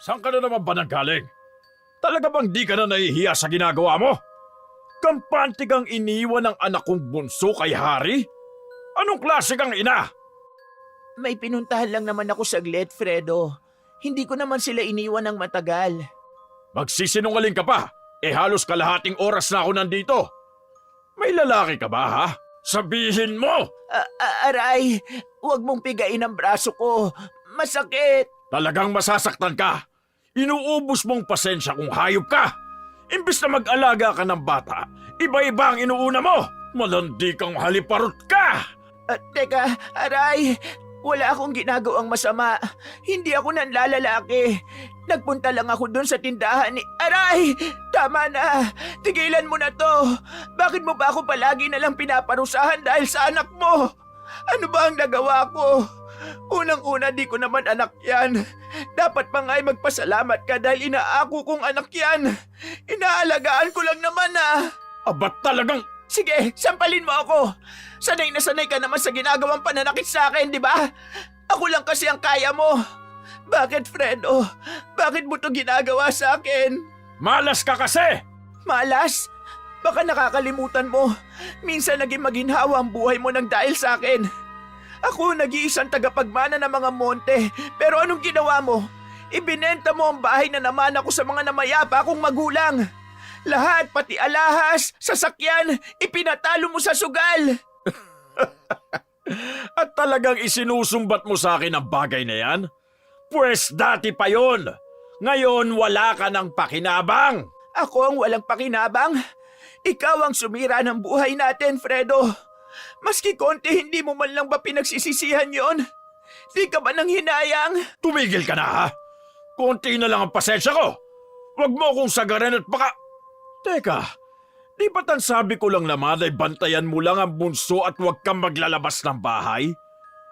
Saan ka na naman ba nanggaling? Talaga bang di ka na nahihiya sa ginagawa mo? Kampante kang iniwan ng anak kong bunso kay Harry? Anong klase kang ina? May pinuntahan lang naman ako saglit, Fredo. Hindi ko naman sila iniwan ng matagal. Magsisinungaling ka pa. Halos kalahating oras na ako nandito. May lalaki ka ba, ha? Sabihin mo! Aray, huwag mong pigain ang braso ko. Masakit. Talagang masasaktan ka. Inuubos mong pasensya kung hayop ka. Imbis na mag-alaga ka ng bata, iba-iba ang inuuna mo. Malandi kang haliparot ka. Teka, aray. Wala akong ginagawang masama. Hindi ako nanlalalaki. Nagpunta lang ako dun sa tindahan ni... Aray! Tama na! Tigilan mo na to! Bakit mo ba ako palagi nalang pinaparusahan dahil sa anak mo? Ano ba ang nagawa ko? Unang-una di ko naman anak yan. Dapat pa nga'y magpasalamat ka dahil inaako kong anak yan. Inaalagaan ko lang naman Aba talagang... Sige, sampalin mo ako. Sanay na sanay ka naman sa ginagawang pananakit sa akin, di ba? Ako lang kasi ang kaya mo. Bakit, Fredo? Bakit mo to ginagawa sa akin? Malas ka kasi! Malas? Baka nakakalimutan mo. Minsan naging maginhawa ang buhay mo nang dahil sa akin. Ako nag-iisang tagapagmana ng mga monte. Pero anong ginawa mo? Ibinenta mo ang bahay na naman ako sa mga namayapa kong magulang. Lahat, pati alahas, sasakyan, ipinatalo mo sa sugal. At talagang isinusumbat mo sa akin ang bagay na yan? Pwes dati pa yon. Ngayon wala ka ng pakinabang. Ako ang walang pakinabang? Ikaw ang sumira ng buhay natin, Fredo. Maski konti hindi mo man lang ba pinagsisisihan yon? Di ka ba nang hinayang? Tumigil ka na, ha? Konti na lang ang pasensya ko. Huwag mo akong sagaran at baka... Teka, di ba't ang sabi ko lang naman ay bantayan mo lang ang bunso at huwag kang maglalabas ng bahay?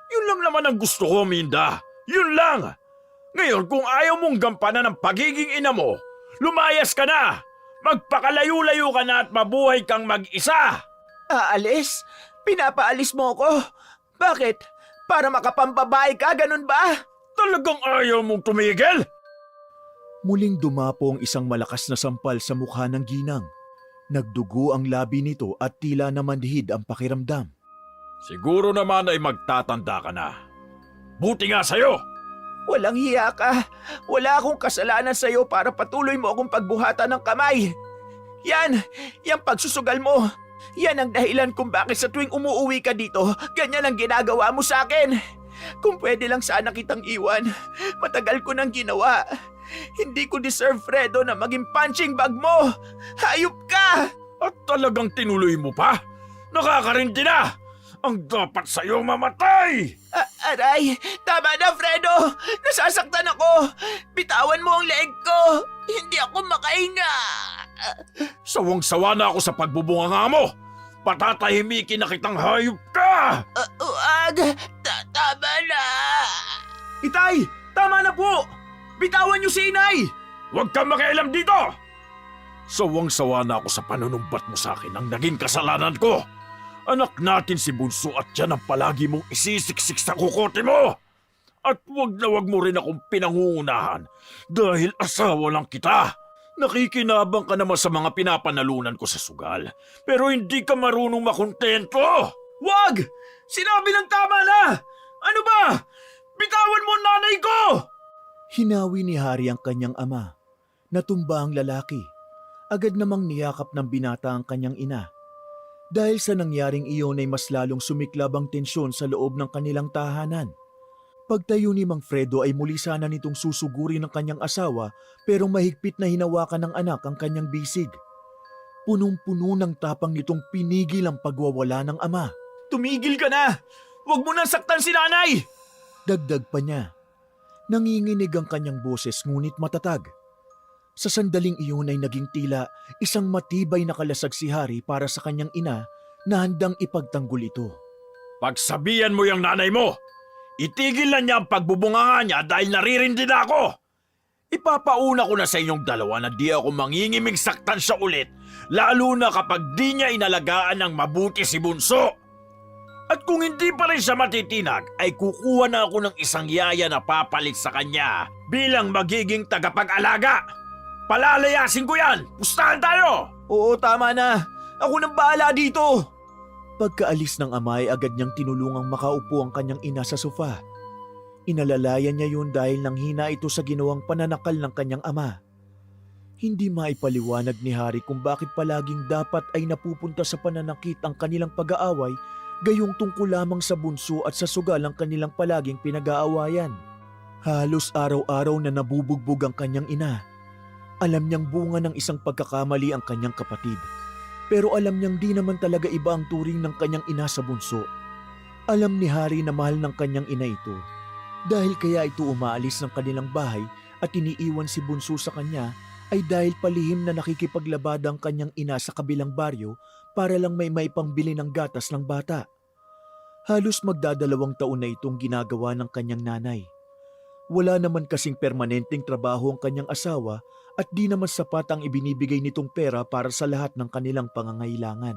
Yun lang naman ang gusto ko, Minda. Yun lang. Ngayon, kung ayaw mong gampanan ng pagiging ina mo, lumayas ka na. Magpakalayo-layo ka na at mabuhay kang mag-isa. Aalis? Pinapaalis mo ko? Bakit? Para makapambabae ka, ganun ba? Talagang ayaw mong tumigil? Muling dumapo ang isang malakas na sampal sa mukha ng ginang. Nagdugo ang labi nito at tila namanhid ang pakiramdam. Siguro naman ay magtatanda ka na. Buti nga sa'yo! Walang hiya ka. Wala akong kasalanan sa'yo para patuloy mo akong pagbuhatan ng kamay. Yan pagsusugal mo. Yan ang dahilan kung bakit sa tuwing umuuwi ka dito, ganyan ang ginagawa mo sa akin. Kung pwede lang sana kitang iwan, matagal ko nang ginawa. Hindi ko deserve, Fredo, na maging punching bag mo. Hayop ka! At talagang tinuloy mo pa? Nakakarindi na! Ang dapat sa'yo mamatay! Aray! Tama na, Fredo! Nasasaktan ako! Bitawan mo ang leeg ko! Hindi ako makahinga! Sawang-sawa na ako sa pagbubunganga mo! Patatahimikin na kitang hayop ka! Uag! Tama na! Itay! Tama na po! Bitawan niyo si inay! Huwag kang makialam dito! Sawang-sawa na ako sa panunumbat mo sa akin ang naging kasalanan ko. Anak natin si Bunso at yan ang palagi mong isisiksik sa kukote mo. At wag na wag mo rin akong pinangungunahan dahil asawa lang kita. Nakikinabang ka naman sa mga pinapanalunan ko sa sugal, pero hindi ka marunong makontento. Wag! Sinabi ng tama na! Ano ba? Bitawan mo ang nanay ko! Hinawi ni Harry ang kanyang ama. Natumba ang lalaki. Agad namang niyakap ng binata ang kanyang ina. Dahil sa nangyaring iyon ay mas lalong sumiklab ang tensyon sa loob ng kanilang tahanan. Pagtayo ni Mang Fredo ay muli sana nitong susuguri ng kanyang asawa pero mahigpit na hinawakan ng anak ang kanyang bisig. Punong-puno ng tapang nitong pinigil ang pagwawala ng ama. Tumigil ka na! Huwag mo nang saktan si nanay! Dagdag pa niya. Nanginginig ang kanyang boses ngunit matatag. Sa sandaling iyon ay naging tila isang matibay na kalasag si Harry para sa kanyang ina na handang ipagtanggol ito. Pagsabihan mo yung nanay mo, itigil na niya ang pagbubunganga niya dahil naririndi na ako. Ipapauna ko na sa inyong dalawa na di ako mangingimig saktan siya ulit, lalo na kapag di niya inalagaan ng mabuti si Bunso. At kung hindi pa rin siya matitinag, ay kukuha na ako ng isang yaya na papalit sa kanya bilang magiging tagapag-alaga. Palalayasin ko yan! Pustahan tayo! Oo, tama na. Ako nang bahala dito. Pagkaalis ng ama ay agad niyang tinulungang makaupo ang kanyang ina sa sofa. Inalalayan niya yun dahil nang hina ito sa ginawang pananakal ng kanyang ama. Hindi maipaliwanag ni Hari kung bakit palaging dapat ay napupunta sa pananakit ang kanilang pag-aaway, gayong tungkol lamang sa bunso at sa sugal ang kanilang palaging pinag-aawayan. Halos araw-araw na nabubugbog ang kanyang ina. Alam niyang bunga ng isang pagkakamali ang kanyang kapatid. Pero alam niyang di naman talaga iba ang turing ng kanyang ina sa bunso. Alam ni Hari na mahal ng kanyang ina ito. Dahil kaya ito umaalis ng kanilang bahay at iniiwan si bunso sa kanya ay dahil palihim na nakikipaglabada ang kanyang ina sa kabilang baryo para lang may maipangbili ng gatas ng bata. Halos magdadalawang taon na itong ginagawa ng kanyang nanay. Wala naman kasing permanenteng trabaho ang kanyang asawa at di naman sapat ang ibinibigay nitong pera para sa lahat ng kanilang pangangailangan.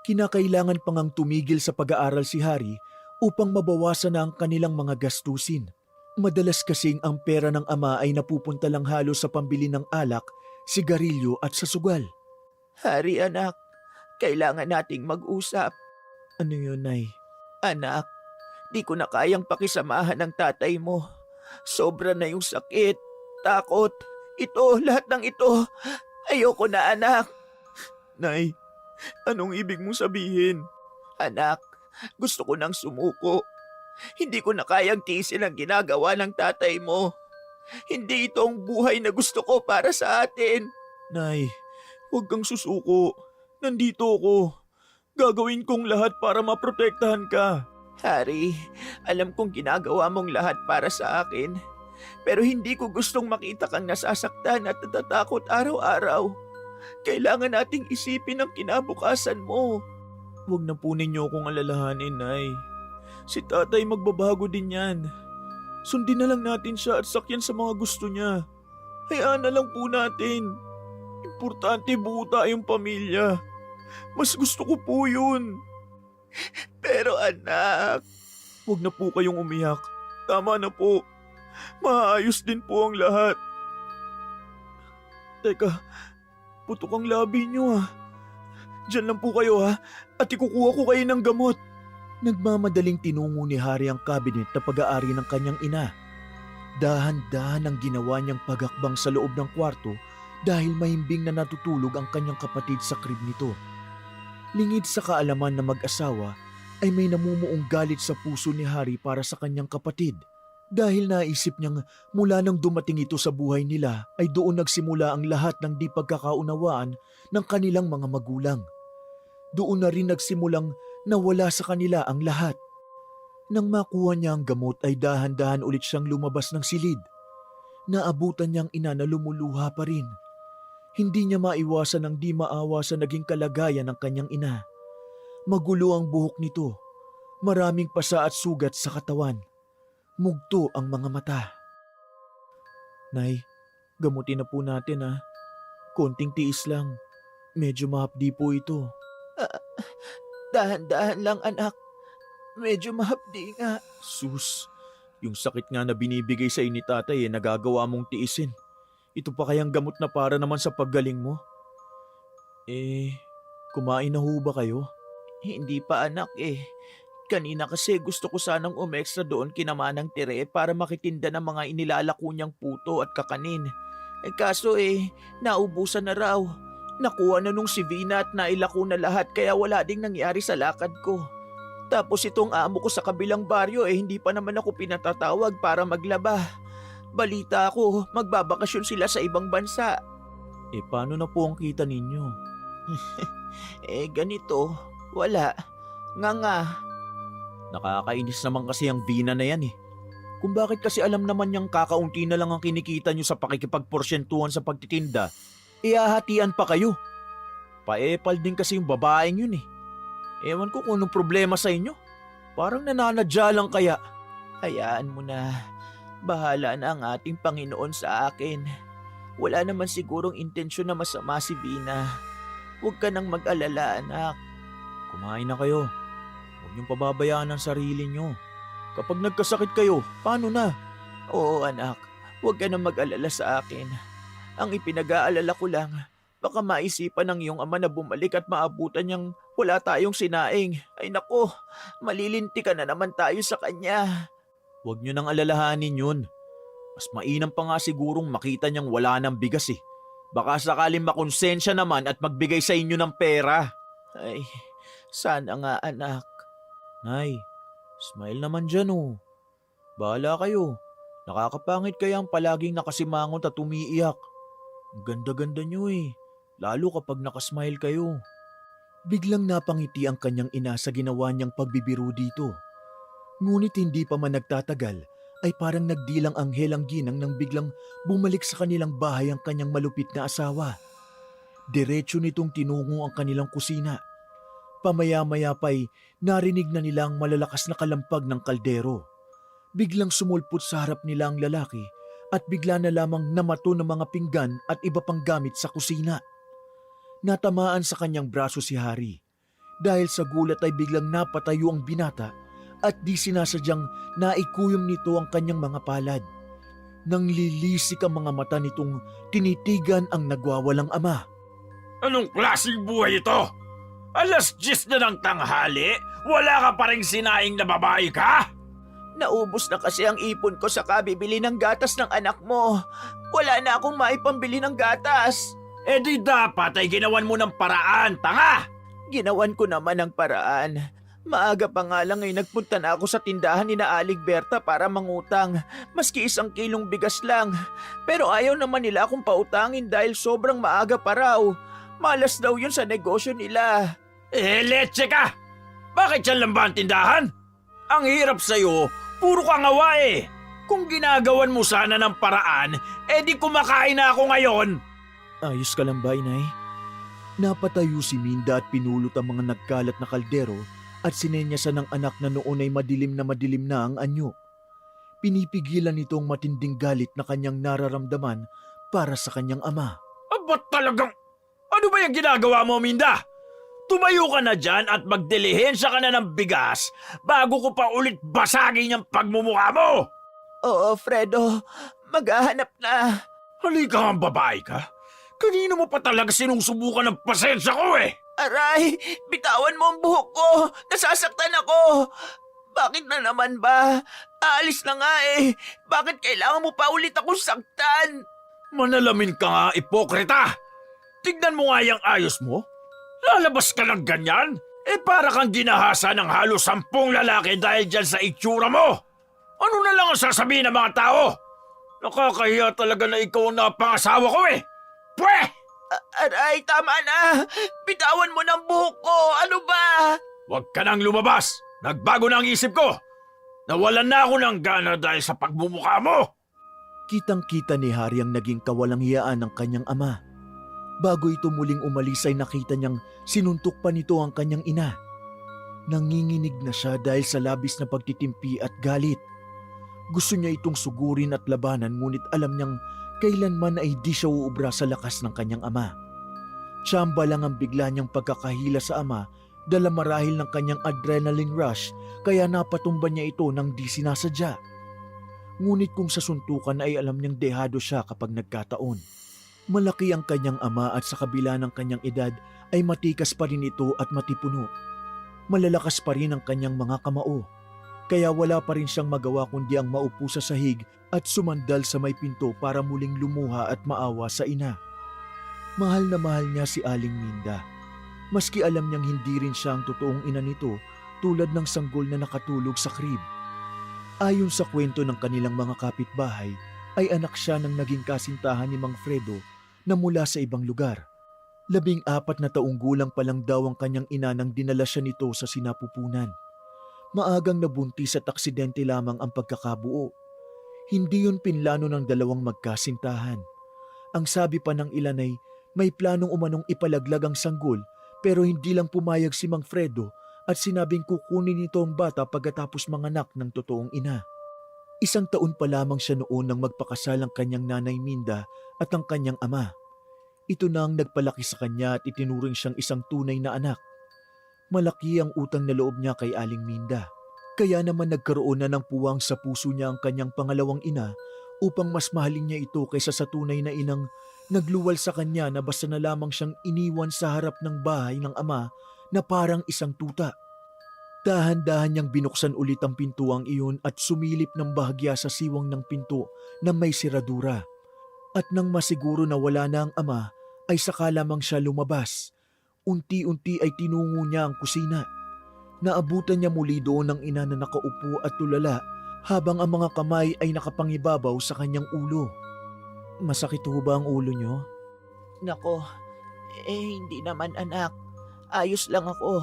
Kinakailangan pang ang tumigil sa pag-aaral si Hari upang mabawasan na ang kanilang mga gastusin. Madalas kasing ang pera ng ama ay napupunta lang halos sa pambili ng alak, sigarilyo at sa sugal. Hari anak, kailangan nating mag-usap. Ano yun, Nay? Anak, di ko na kayang pakisamahan ng tatay mo. Sobra na yung sakit, takot, ito, lahat ng ito. Ayoko na, anak. Nay, anong ibig mong sabihin? Anak, gusto ko nang sumuko. Hindi ko na kayang tiisin ang ginagawa ng tatay mo. Hindi ito ang buhay na gusto ko para sa atin. Nay, huwag kang susuko. Nandito ako. Gagawin kong lahat para maprotektahan ka. Hari, alam kong ginagawa mong lahat para sa akin. Pero hindi ko gustong makita kang nasasaktan at natatakot araw-araw. Kailangan nating isipin ang kinabukasan mo. Huwag na po ninyo akong alalahanin, Nay. Si tatay magbabago din yan. Sundin na lang natin siya at sakyan sa mga gusto niya. Hayaan na lang po natin. Importante buo tayong pamilya. Mas gusto ko po yun. Pero anak, Huwag na po kayong umiyak. Tama na po. Maayos din po ang lahat. Teka, putok ang labi niyo ah. Diyan lang po kayo ha, at ikukuha ko kayo ng gamot. Nagmamadaling tinungo ni Hari ang kabinet na pag-aari ng kanyang ina. Dahan-dahan ang ginawa niyang pagakbang sa loob ng kwarto dahil mahimbing na natutulog ang kanyang kapatid sa crib nito. Lingid sa kaalaman na mag-asawa ay may namumuong galit sa puso ni Hari para sa kanyang kapatid. Dahil naisip niyang mula nang dumating ito sa buhay nila ay doon nagsimula ang lahat ng di pagkakaunawaan ng kanilang mga magulang. Doon na rin nagsimulang nawala sa kanila ang lahat. Nang makuha niya ang gamot ay dahan-dahan ulit siyang lumabas ng silid. Naabutan niyang ina na lumuluha pa rin. Hindi niya maiwasan ang di maawa sa naging kalagayan ng kanyang ina. Magulo ang buhok nito. Maraming pasa at sugat sa katawan. Mugto ang mga mata. Nay, gamutin na po natin ha. Konting tiis lang. Medyo mahapdi po ito. dahan-dahan lang anak. Medyo mahapdi nga. Sus, yung sakit nga na binibigay sa ni tatay nagagawa mong tiisin. Ito pa kayang gamot na para naman sa paggaling mo? Kumain na ho ba kayo? Hindi pa anak eh. Kanina kasi gusto ko sanang umextra doon kina Manang Tere para makitinda ng mga inilalako niyang puto at kakanin. Kaso naubusan na raw. Nakuha na nung si Vina at nailako na lahat kaya wala ding nangyari sa lakad ko. Tapos itong amo ko sa kabilang baryo hindi pa naman ako pinatatawag para maglaba. Balita ko, magbabakasyon sila sa ibang bansa. Paano na po ang kita ninyo? Ganito, wala. Nga. Nakakainis naman kasi ang Vina na yan Kung bakit kasi alam naman niyang kakaunti na lang ang kinikita niyo sa pakikipagporsyentuhan sa pagtitinda, ihahatian pa kayo. Paepal din kasi yung babaeng yun Ewan ko kung anong problema sa inyo. Parang nananadya lang kaya. Hayaan mo na. Bahala na ang ating Panginoon sa akin. Wala naman sigurong intensyon na masama si Vina. Huwag ka nang mag-alala, anak. Kumain na kayo. Huwag niyong pababayaan ang sarili niyo. Kapag nagkasakit kayo, paano na? Oo anak, huwag ka na mag-alala sa akin. Ang ipinag-aalala ko lang, baka maisipan ng iyong ama na bumalik at maabutan niyang wala tayong sinaing. Ay nako, malilinti ka na naman tayo sa kanya. Huwag niyo nang alalahanin yun. Mas mainam pa nga sigurong makita niyang wala ng bigas eh. Baka sakaling makonsensya naman at magbigay sa inyo ng pera. Ay, sana nga anak. Nay, smile naman dyan oh. Bahala kayo. Nakakapangit kaya ang palaging nakasimangot at umiiyak. Ang ganda-ganda niyo eh. Lalo kapag nakasmile kayo. Biglang napangiti ang kanyang ina sa ginawa niyang pagbibiro dito. Ngunit hindi pa man nagtatagal ay parang nagdilang anghel ang ginang nang biglang bumalik sa kanilang bahay ang kanyang malupit na asawa. Diretso nitong tinungo ang kanilang kusina. Pamaya-maya pa'y narinig na nila ang malalakas na kalampag ng kaldero. Biglang sumulpot sa harap nila ang lalaki at bigla na lamang namato ng mga pinggan at iba pang gamit sa kusina. Natamaan sa kanyang braso si Hari. Dahil sa gulat ay biglang napatayo ang binata at di sinasadyang naikuyom nito ang kanyang mga palad. Nang lilisik ang mga mata nitong tinitigan ang nagwawalang ama. Anong klaseng buhay ito? Alas 10 na ng tanghali, wala ka pa rin sinaing na babae ka? Naubos na kasi ang ipon ko sa kabibili ng gatas ng anak mo. Wala na akong maipambili ng gatas. Eh di dapat ay ginawan mo ng paraan, tanga! Ginawan ko naman ang paraan. Maaga pa nga lang ay nagpunta na ako sa tindahan ni na Aling Berta para mangutang. Maski 1 kilong bigas lang. Pero ayaw naman nila akong pautangin dahil sobrang maaga pa raw. Malas daw yun sa negosyo nila. Eh, leche ka! Bakit yan lang ba ang tindahan? Ang hirap sa'yo, puro kang awa eh. Kung ginagawan mo sana ng paraan, eh di kumakain na ako ngayon. Ayos ka lang ba, inay? Napatayo si Minda at pinulot ang mga nagkalat na kaldero at sinenyasan ng anak na noon ay madilim na ang anyo. Pinipigilan nito ang matinding galit na kanyang nararamdaman para sa kanyang ama. Aba talagang, ano ba yung ginagawa mo, Minda? Tumayo ka na dyan at magdilihensya ka na ng bigas bago ko pa ulit basagin yung pagmumukha mo! Oo, Fredo. Maghahanap na. Halika nga babae ka. Kanino mo pa talaga sinusubukan ng pasensya ko eh? Aray, bitawan mo ang buhok ko. Nasasaktan ako. Bakit na naman ba? Aalis na nga eh. Bakit kailangan mo pa ulit akong saktan? Manalamin ka nga, ipokrita! Tignan mo nga yung ayos mo. Lalabas ka ng ganyan? Eh para kang ginahasa ng halos 10 lalaki dahil dyan sa itsura mo. Ano na lang ang sasabihin ng mga tao? Nakakahiya talaga na ikaw ang napangasawa ko eh. Pwe! Aray, tama na. Bitawan mo ng buhok ko. Ano ba? Huwag ka nang lumabas. Nagbago na ang isip ko. Nawalan na ako ng gana dahil sa pagmumukha mo. Kitang-kita ni Hari ang naging kawalang-hiyaan ng kanyang ama. Bago ito muling umalis ay nakita niyang sinuntok pa nito ang kanyang ina. Nanginginig na siya dahil sa labis na pagtitimpi at galit. Gusto niya itong sugurin at labanan ngunit alam niyang kailanman ay di siya uubra sa lakas ng kanyang ama. Tsamba lang ang bigla niyang pagkakahila sa ama dala marahil ng kanyang adrenaline rush kaya napatumba niya ito nang di sinasadya. Ngunit kung sa suntukan ay alam niyang dehado siya kapag nagkataon. Malaki ang kanyang ama at sa kabila ng kanyang edad ay matikas pa rin ito at matipuno. Malalakas pa rin ang kanyang mga kamao. Kaya wala pa rin siyang magawa kundi ang maupo sa sahig at sumandal sa may pinto para muling lumuha at maawa sa ina. Mahal na mahal niya si Aling Minda. Maski alam niyang hindi rin siya ang totoong ina nito tulad ng sanggol na nakatulog sa krib. Ayon sa kwento ng kanilang mga kapitbahay, ay anak siya ng naging kasintahan ni Mang Fredo na mula sa ibang lugar. 14 na taong gulang pa lang daw ang kanyang ina nang dinala siya nito sa sinapupunan. Maagang nabuntis at aksidente lamang ang pagkakabuo. Hindi yun pinlano ng dalawang magkasintahan. Ang sabi pa ng ilan ay may planong umanong ipalaglag ang sanggol pero hindi lang pumayag si Mang Fredo at sinabing kukunin nito ang bata pagkatapos manganak ng totoong ina. 1 taon pa lamang siya noon nang magpakasal ang kanyang nanay Minda at ang kanyang ama. Ito na ang nagpalaki sa kanya at itinuring siyang isang tunay na anak. Malaki ang utang na loob niya kay Aling Minda. Kaya naman nagkaroon na ng puwang sa puso niya ang kanyang pangalawang ina upang mas mahalin niya ito kaysa sa tunay na inang nagluwal sa kanya na basta na lamang siyang iniwan sa harap ng bahay ng ama na parang isang tuta. Dahan-dahan niyang binuksan ulit ang pintuang iyon at sumilip ng bahagya sa siwang ng pinto na may siradura. At nang masiguro na wala na ang ama, ay saka lamang siya lumabas. Unti-unti ay tinungo niya ang kusina. Naabutan niya muli doon ang ina na nakaupo at tulala habang ang mga kamay ay nakapangibabaw sa kanyang ulo. Masakit ho ba ang ulo niyo? Nako, hindi naman anak. Ayos lang ako.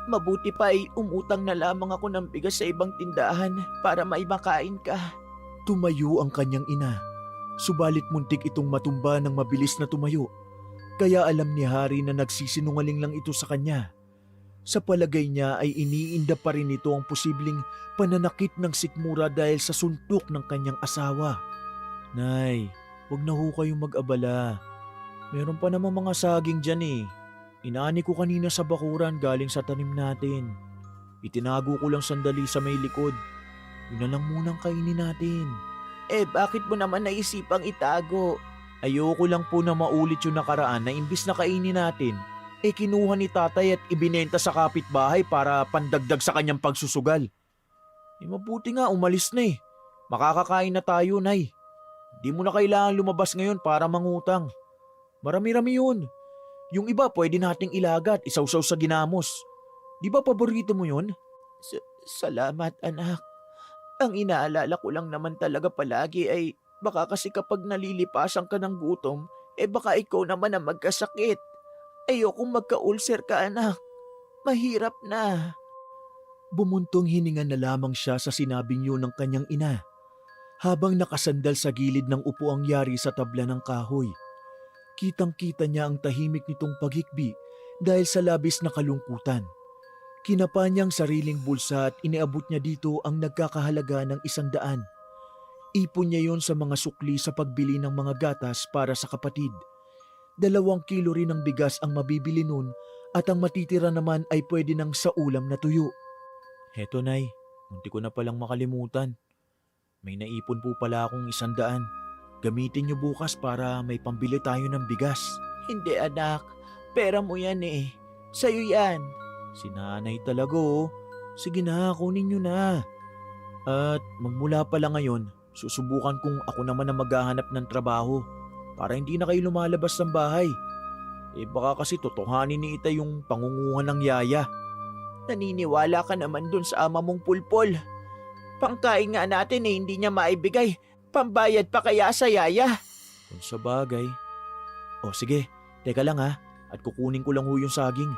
Mabuti pa ay umutang na lamang ako ng bigas sa ibang tindahan para maimakain ka. Tumayo ang kanyang ina. Subalit muntik itong matumba ng mabilis na tumayo. Kaya alam ni Hari na nagsisinungaling lang ito sa kanya. Sa palagay niya ay iniinda pa rin ito ang posibleng pananakit ng sikmura dahil sa suntok ng kanyang asawa. Nay, huwag na ho kayong mag-abala. Meron pa namang mga saging dyan eh. Inaani ko kanina sa bakuran galing sa tanim natin. Itinago ko lang sandali sa may likod. Yun na lang munang kainin natin. Bakit mo naman naisipang itago? Ayoko lang po na maulit yung nakaraan na imbis na kainin natin, kinuha ni tatay at ibinenta sa kapitbahay para pandagdag sa kanyang pagsusugal. Mabuti nga umalis na eh. Makakakain na tayo, Nay. Di mo na kailangan lumabas ngayon para mangutang. Marami-rami yun. Yung iba pwede nating ilaga at isawsaw sa ginamos. Di ba paborito mo yun? Salamat anak. Ang inaalala ko lang naman talaga palagi ay baka kasi kapag nalilipasan ka ng gutom, baka ikaw naman ang magkasakit. Ayokong magka-ulcer ka anak. Mahirap na. Bumuntong hininga na lamang siya sa sinabing yun ng kanyang ina, habang nakasandal sa gilid ng upuang yari sa tabla ng kahoy. Kitang-kita niya ang tahimik nitong paghikbi dahil sa labis na kalungkutan. Kinapa niyang sariling bulsa at iniabot niya dito ang nagkakahalaga ng 100. Ipon niya yon sa mga sukli sa pagbili ng mga gatas para sa kapatid. 2 kilo rin ng bigas ang mabibili nun at ang matitira naman ay pwede nang sa ulam na tuyo. Heto Nay, munti ko na palang makalimutan. May naipon po pala akong 100. Gamitin niyo bukas para may pambili tayo ng bigas. Hindi anak, pera mo yan eh. Sa'yo yan. Si nanay talaga oh. Sige na, kunin niyo na. At magmula pala ngayon, susubukan kong ako naman ang maghahanap ng trabaho para hindi na kayo lumalabas ng bahay. Baka kasi totohanin ni Ita yung pangunguhan ng yaya. Naniniwala ka naman dun sa ama mong pulpol. Pangkain nga natin hindi niya maibigay. Pambayad pa kaya sa yaya? Kung sa bagay. O sige, teka lang ha, at kukunin ko lang ho yung saging.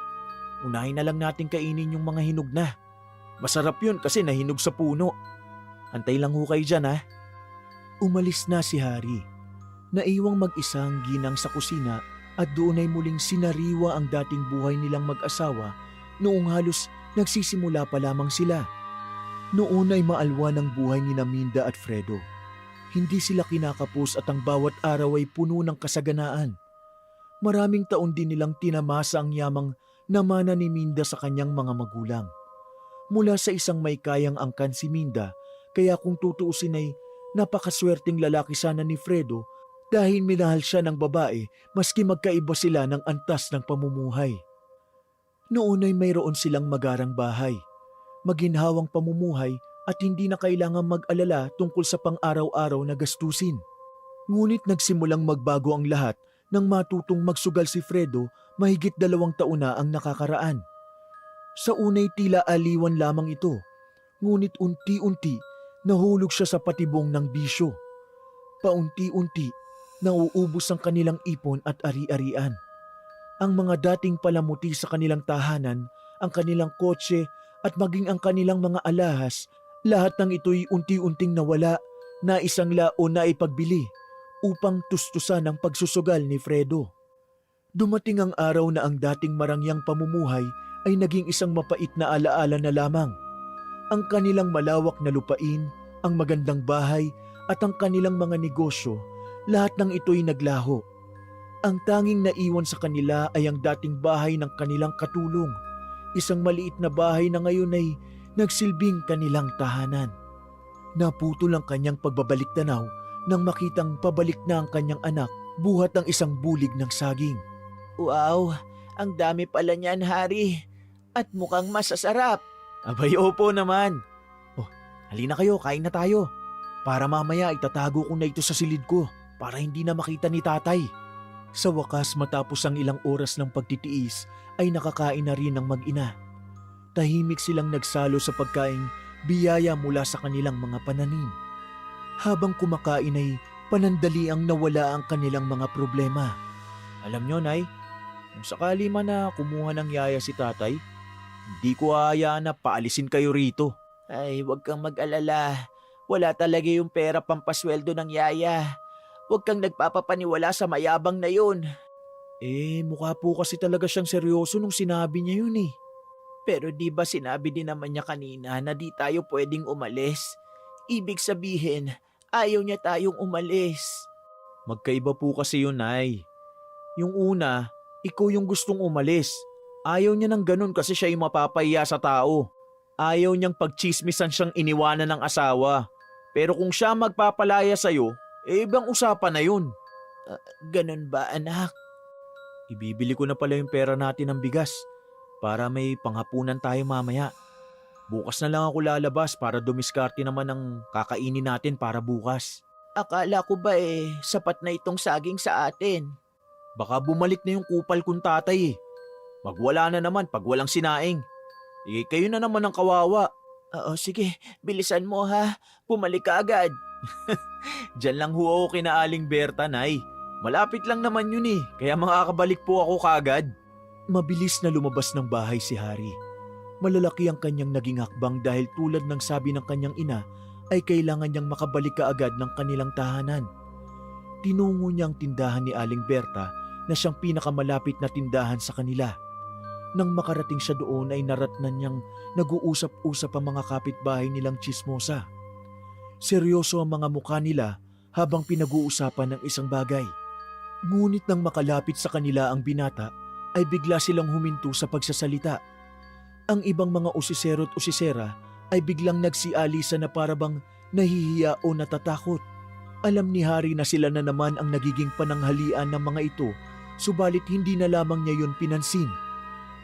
Unahin na lang natin kainin yung mga hinog na. Masarap yun kasi nahinog sa puno. Antay lang ho kayo dyan ha. Umalis na si Hari. Naiwang mag-isang ginang sa kusina at doon ay muling sinariwa ang dating buhay nilang mag-asawa noong halos nagsisimula pa lamang sila. Noon ay maalwa ng buhay ni Minda at Fredo. Hindi sila kinakapos at ang bawat araw ay puno ng kasaganaan. Maraming taon din nilang tinamasa ang yamang namana ni Minda sa kanyang mga magulang. Mula sa isang may kayang angkan si Minda, kaya kung tutuusin ay napakaswerteng lalaki sana ni Fredo dahil minahal siya ng babae maski magkaiba sila ng antas ng pamumuhay. Noon ay mayroon silang magarang bahay, maginhawang pamumuhay at hindi na kailangang mag-alala tungkol sa pang-araw-araw na gastusin. Ngunit nagsimulang magbago ang lahat nang matutong magsugal si Fredo mahigit 2 taon na ang nakakaraan. Sa unay tila aliwan lamang ito, ngunit unti-unti nahulog siya sa patibong ng bisyo. Paunti-unti, nauubos ang kanilang ipon at ari-arian. Ang mga dating palamuti sa kanilang tahanan, ang kanilang kotse at maging ang kanilang mga alahas, lahat ng ito'y unti-unting nawala na isang lao na ipagbili upang tustusan ang pagsusugal ni Fredo. Dumating ang araw na ang dating marangyang pamumuhay ay naging isang mapait na alaala na lamang. Ang kanilang malawak na lupain, ang magandang bahay at ang kanilang mga negosyo, lahat ng ito'y naglaho. Ang tanging naiwan sa kanila ay ang dating bahay ng kanilang katulong, Isang maliit na bahay na ngayon ay nagsilbing kanilang tahanan. Naputol ang kanyang pagbabalik tanaw nang makitang pabalik na ang kanyang anak buhat ang isang bulig ng saging. Wow, ang dami pala niyan, Hari. At mukhang masasarap. Abay, opo naman. Oh, halina kayo, kain na tayo. Para mamaya itatago ko na ito sa silid ko para hindi na makita ni tatay. Sa wakas, matapos ang ilang oras ng pagtitiis ay nakakain na rin ang mag-ina. Tahimik silang nagsalo sa pagkaing biyaya mula sa kanilang mga pananim. Habang kumakain ay panandali ang nawala ang kanilang mga problema. Alam nyo, Nay, kung sakali man na kumuha ng yaya si tatay, hindi ko aayaan na paalisin kayo rito. Ay, huwag kang mag-alala. Wala talaga yung pera pampasweldo ng yaya. Huwag kang nagpapapaniwala sa mayabang na yun. Mukha po kasi talaga siyang seryoso nung sinabi niya yun eh. Pero di ba sinabi din naman niya kanina na di tayo pwedeng umalis? Ibig sabihin, ayaw niya tayong umalis. Magkaiba po kasi yun, Nay. Yung una, ikaw yung gustong umalis. Ayaw niya ng ganun kasi siya yung mapapahiya sa tao. Ayaw niyang pagchismisan siyang iniwanan ng asawa. Pero kung siya magpapalaya sa'yo, ibang usapan na yun. Ganun ba, anak? Ibibili ko na pala yung pera natin ng bigas para may panghapunan tayo mamaya. Bukas na lang ako lalabas para dumiskarte naman ang kakainin natin para bukas. Akala ko ba sapat na itong saging sa atin? Baka bumalik na yung kupal kong tatay eh. Magwala na naman pag walang sinaing. Kayo na naman ang kawawa. Oo, sige, bilisan mo ha. Pumalik ka agad. Diyan lang ho ako kina Aling Berta, Nay. Malapit lang naman yun eh, kaya makakabalik po ako kaagad. Mabilis na lumabas ng bahay si Hari. Malalaki ang kanyang naging hakbang dahil tulad ng sabi ng kanyang ina, ay kailangan niyang makabalik kaagad ng kanilang tahanan. Tinungo niya ang tindahan ni Aling Berta na siyang pinakamalapit na tindahan sa kanila. Nang makarating siya doon ay naratnan niyang nag-uusap-usap ang mga kapitbahay nilang tsismosa. Seryoso ang mga mukha nila habang pinag-uusapan ng isang bagay. Ngunit nang makalapit sa kanila ang binata, ay bigla silang huminto sa pagsasalita. Ang ibang mga usisero at usisera ay biglang nagsialisa na parabang nahihiya o natatakot. Alam ni Hari na sila na naman ang nagiging pananghalian ng mga ito, subalit hindi na lamang niya yun pinansin.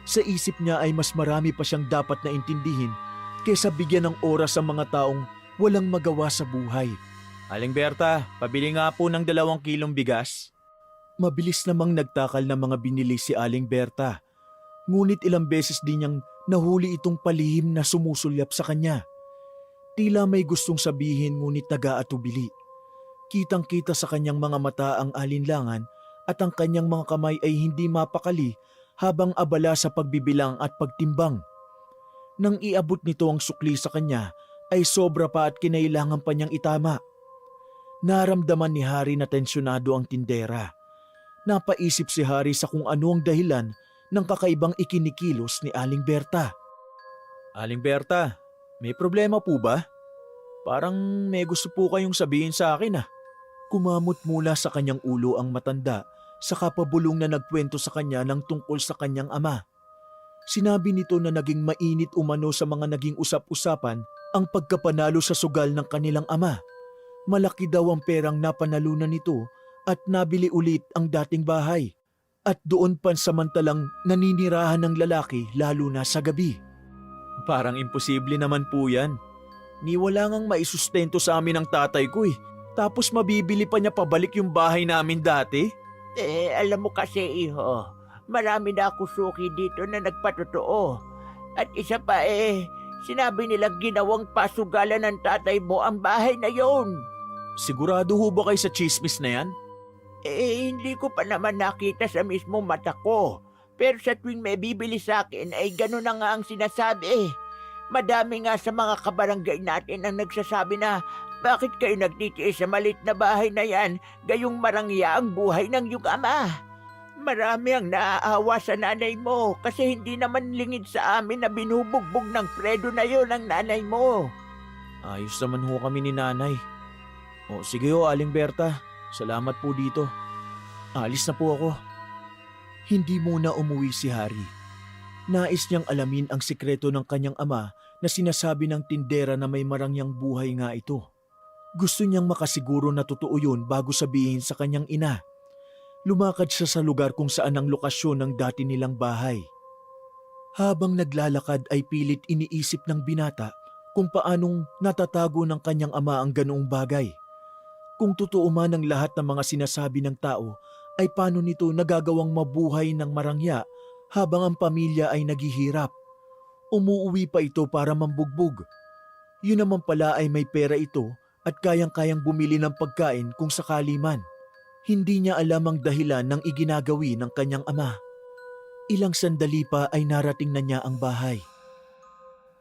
Sa isip niya ay mas marami pa siyang dapat na intindihin kaysa bigyan ng oras ang mga taong walang magawa sa buhay. Aling Berta, pabili nga po ng 2 kilong bigas. Mabilis namang nagtakal ng mga binili si Aling Berta. Ngunit ilang beses din niyang nahuli itong palihim na sumusulyap sa kanya. Tila may gustong sabihin ngunit nag-aatubili. Kitang-kita sa kanyang mga mata ang alinlangan at ang kanyang mga kamay ay hindi mapakali habang abala sa pagbibilang at pagtimbang. Nang iabot nito ang sukli sa kanya ay sobra pa at kinailangan pa niyang itama. Naramdaman ni Hari na tensyonado ang tindera. Napaisip si Hari sa kung ano ang dahilan ng kakaibang ikinikilos ni Aling Berta. Aling Berta, may problema po ba? Parang may gusto po kayong sabihin sa akin ah. Kumamot mula sa kanyang ulo ang matanda sa kapabulong na nagkwento sa kanya ng tungkol sa kanyang ama. Sinabi nito na naging mainit umano sa mga naging usap-usapan ang pagkapanalo sa sugal ng kanilang ama. Malaki daw ang perang napanalunan nito at nabili ulit ang dating bahay. At doon pansamantalang naninirahan ng lalaki lalo na sa gabi. Parang imposible naman po yan. Ni wala ngang maisustento sa amin ang tatay ko eh. Tapos mabibili pa niya pabalik yung bahay namin dati? Alam mo kasi iho, marami na ako suki dito na nagpatotoo. At isa pa sinabi nilang ginawang pasugalan ng tatay mo ang bahay na yon. Sigurado ho ba kayo sa chismis na yan? Hindi ko pa naman nakita sa mismong mata ko. Pero sa tuwing may bibili sa akin ay gano'n na nga ang sinasabi. Madami nga sa mga kabarangay natin ang nagsasabi na bakit kayo nagtitiis sa malit na bahay na yan gayong marangya ang buhay ng iyong ama. Marami ang naaawa sa nanay mo kasi hindi naman lingid sa amin na binubugbog ng predo na yon ang nanay mo. Ayos naman ho kami ni nanay. O sige ho, Aling Berta. Salamat po dito. Alis na po ako. Hindi muna umuwi si Hari. Nais niyang alamin ang sikreto ng kanyang ama na sinasabi ng tindera na may marangyang buhay nga ito. Gusto niyang makasiguro na totoo yun bago sabihin sa kanyang ina. Lumakad siya sa lugar kung saan ang lokasyon ng dati nilang bahay. Habang naglalakad ay pilit iniisip ng binata kung paanong natatago ng kanyang ama ang ganoong bagay. Kung totoo man ang lahat ng mga sinasabi ng tao, ay paano nito nagagawang mabuhay ng marangya habang ang pamilya ay naghihirap? Umuuwi pa ito para mambugbog. Yun naman pala ay may pera ito at kayang-kayang bumili ng pagkain kung sakali man. Hindi niya alam ang dahilan ng iginagawi ng kanyang ama. Ilang sandali pa ay narating na niya ang bahay.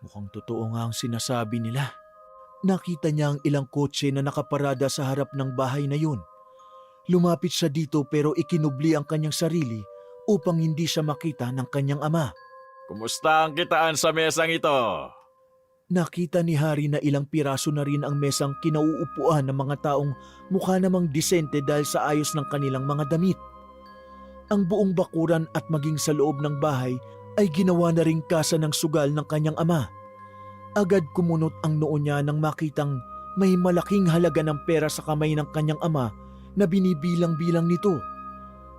Mukhang totoo nga ang sinasabi nila. Nakita niya ang ilang kotse na nakaparada sa harap ng bahay na yun. Lumapit siya dito pero ikinubli ang kanyang sarili upang hindi siya makita ng kanyang ama. Kumusta ang kitaan sa mesang ito? Nakita ni Hari na ilang piraso na rin ang mesang kinauupuan ng mga taong mukha namang disente dahil sa ayos ng kanilang mga damit. Ang buong bakuran at maging sa loob ng bahay ay ginawa na ring kasa ng sugal ng kanyang ama. Agad kumunot ang noo niya nang makitang may malaking halaga ng pera sa kamay ng kanyang ama na binibilang-bilang nito.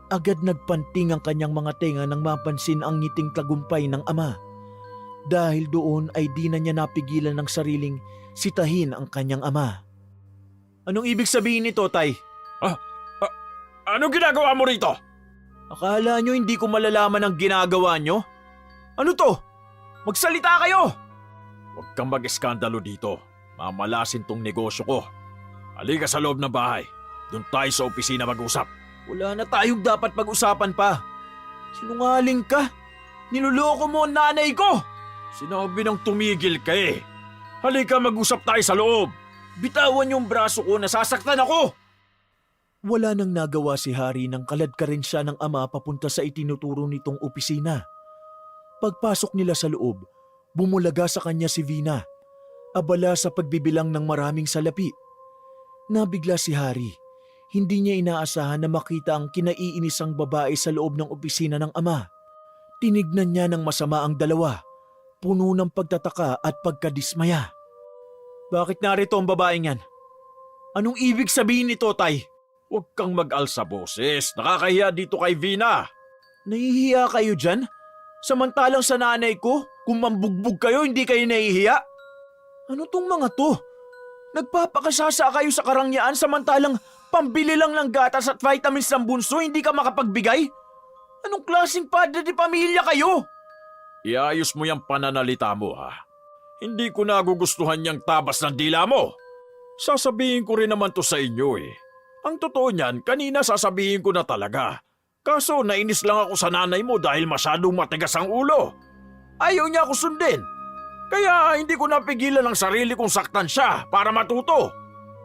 Agad nagpanting ang kanyang mga tenga nang mapansin ang ngiting tagumpay ng ama. Dahil doon ay di na niya napigilan ng sariling sitahin ang kanyang ama. Anong ibig sabihin nito, Tay? Anong ginagawa mo rito? Akala nyo hindi ko malalaman ang ginagawa nyo? Ano to? Magsalita kayo! Huwag kang mag-eskandalo dito. Mamalasin tong negosyo ko. Halika sa loob ng bahay. Doon tayo sa opisina mag-usap. Wala na tayong dapat pag-usapan pa. Sinungaling ka? Niloloko mo ang nanay ko! Sinabi ng tumigil ka eh. Halika mag-usap tayo sa loob. Bitawan yung braso ko, nasasaktan ako! Wala nang nagawa si Hari nang kalad ka rin siya ng ama papunta sa itinuturo nitong opisina. Pagpasok nila sa loob, bumulaga sa kanya si Vina, abala sa pagbibilang ng maraming salapi. Nabigla si Hari. Hindi niya inaasahan na makita ang kinaiinisang babae sa loob ng opisina ng ama. Tinignan niya ng masama ang dalawa, puno ng pagtataka at pagkadismaya. Bakit narito ang babaeng yan? Anong ibig sabihin nito, Tay? Huwag kang mag-alsa boses. Nakakahiya dito kay Vina. Nahihiya kayo dyan? Samantalang sa nanay ko, kung mambugbog kayo, hindi kayo nahihiya? Ano tong mga to? Nagpapakasasa kayo sa karangyaan samantalang pambili lang ng gatas at vitamins ng bunso, hindi ka makapagbigay? Anong klaseng padre di pamilya kayo? Iayos mo yung pananalita mo ha. Hindi ko nagugustuhan yung tabas ng dila mo. Sasabihin ko rin naman to sa inyo eh. Ang totoo niyan, kanina sasabihin ko na talaga. Kaso nainis lang ako sa nanay mo dahil masyadong matigas ang ulo. Ayaw niya ako sundin. Kaya hindi ko napigilan ang sarili kong saktan siya para matuto.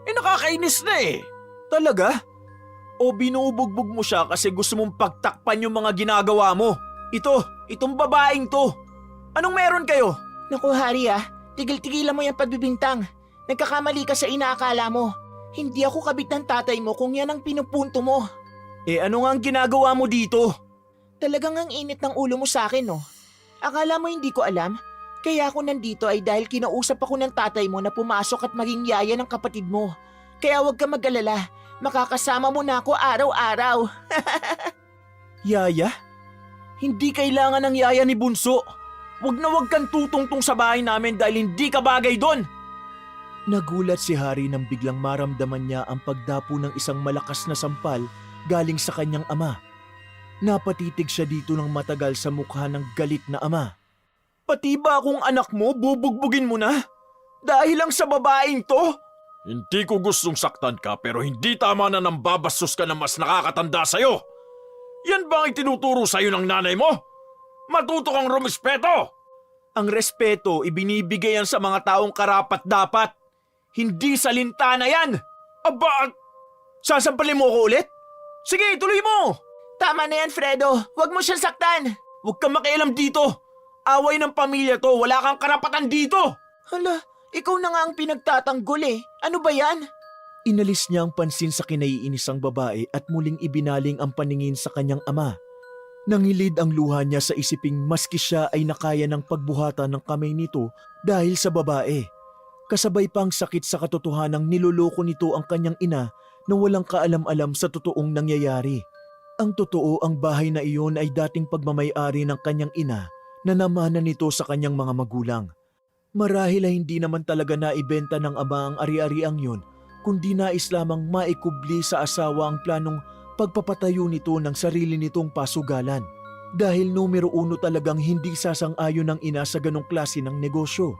Nakakainis na eh. Talaga? O binubugbog mo siya kasi gusto mong pagtakpan yung mga ginagawa mo? Itong babaeng to. Anong meron kayo? Naku, Hari tigil-tigilan mo yung pagbibintang. Nagkakamali ka sa inaakala mo. Hindi ako kabit ng tatay mo kung yan ang pinupunto mo. Ano nga ang ginagawa mo dito? Talagang ang init ng ulo mo sa akin, no? Akala mo hindi ko alam? Kaya ako nandito ay dahil kinausap ako ng tatay mo na pumasok at maging yaya ng kapatid mo. Kaya huwag ka mag-alala. Makakasama mo na ako araw-araw. Yaya? Hindi kailangan ng yaya ni Bunso. Huwag na huwag kang tutungtong sa bahay namin dahil hindi ka bagay doon. Nagulat si Hari nang biglang maramdaman niya ang pagdapo ng isang malakas na sampal galing sa kanyang ama. Napatitig siya dito ng matagal sa mukha ng galit na ama. Pati ba akong anak mo, bubugbugin mo na? Dahil lang sa babaeng to? Hindi ko gustong saktan ka pero hindi tama na nang babastos ka na mas nakakatanda sa'yo. Yan ba ang itinuturo sa'yo ng nanay mo? Matuto kang rumispeto! Ang respeto ibinibigay yan sa mga taong karapat-dapat. Hindi sa lintana yan! Aba, Sasampalin mo ko ulit? Sige, tuloy mo! Tama na yan, Fredo. Huwag mo siyang saktan. Huwag kang makialam dito! Away ng pamilya to, wala kang karapatan dito! Hala, ikaw na nga ang pinagtatanggol eh. Ano ba yan? Inalis niya ang pansin sa kinaiinisang babae at muling ibinaling ang paningin sa kanyang ama. Nangilid ang luha niya sa isiping maski siya ay nakaya ng pagbuhatan ng kamay nito dahil sa babae. Kasabay pang sakit sa katotohanang niloloko nito ang kanyang ina na walang kaalam-alam sa totoong nangyayari. Ang totoo, ang bahay na iyon ay dating pagmamay-ari ng kanyang ina na namana nito sa kanyang mga magulang. Marahil ay hindi naman talaga naibenta ng ama ang ari-ariang yun, kundi nais lamang maikubli sa asawa ang planong pagpapatayo nito ng sarili nitong pasugalan. Dahil numero 1 talagang hindi sasang-ayon ng ina sa ganong klase ng negosyo.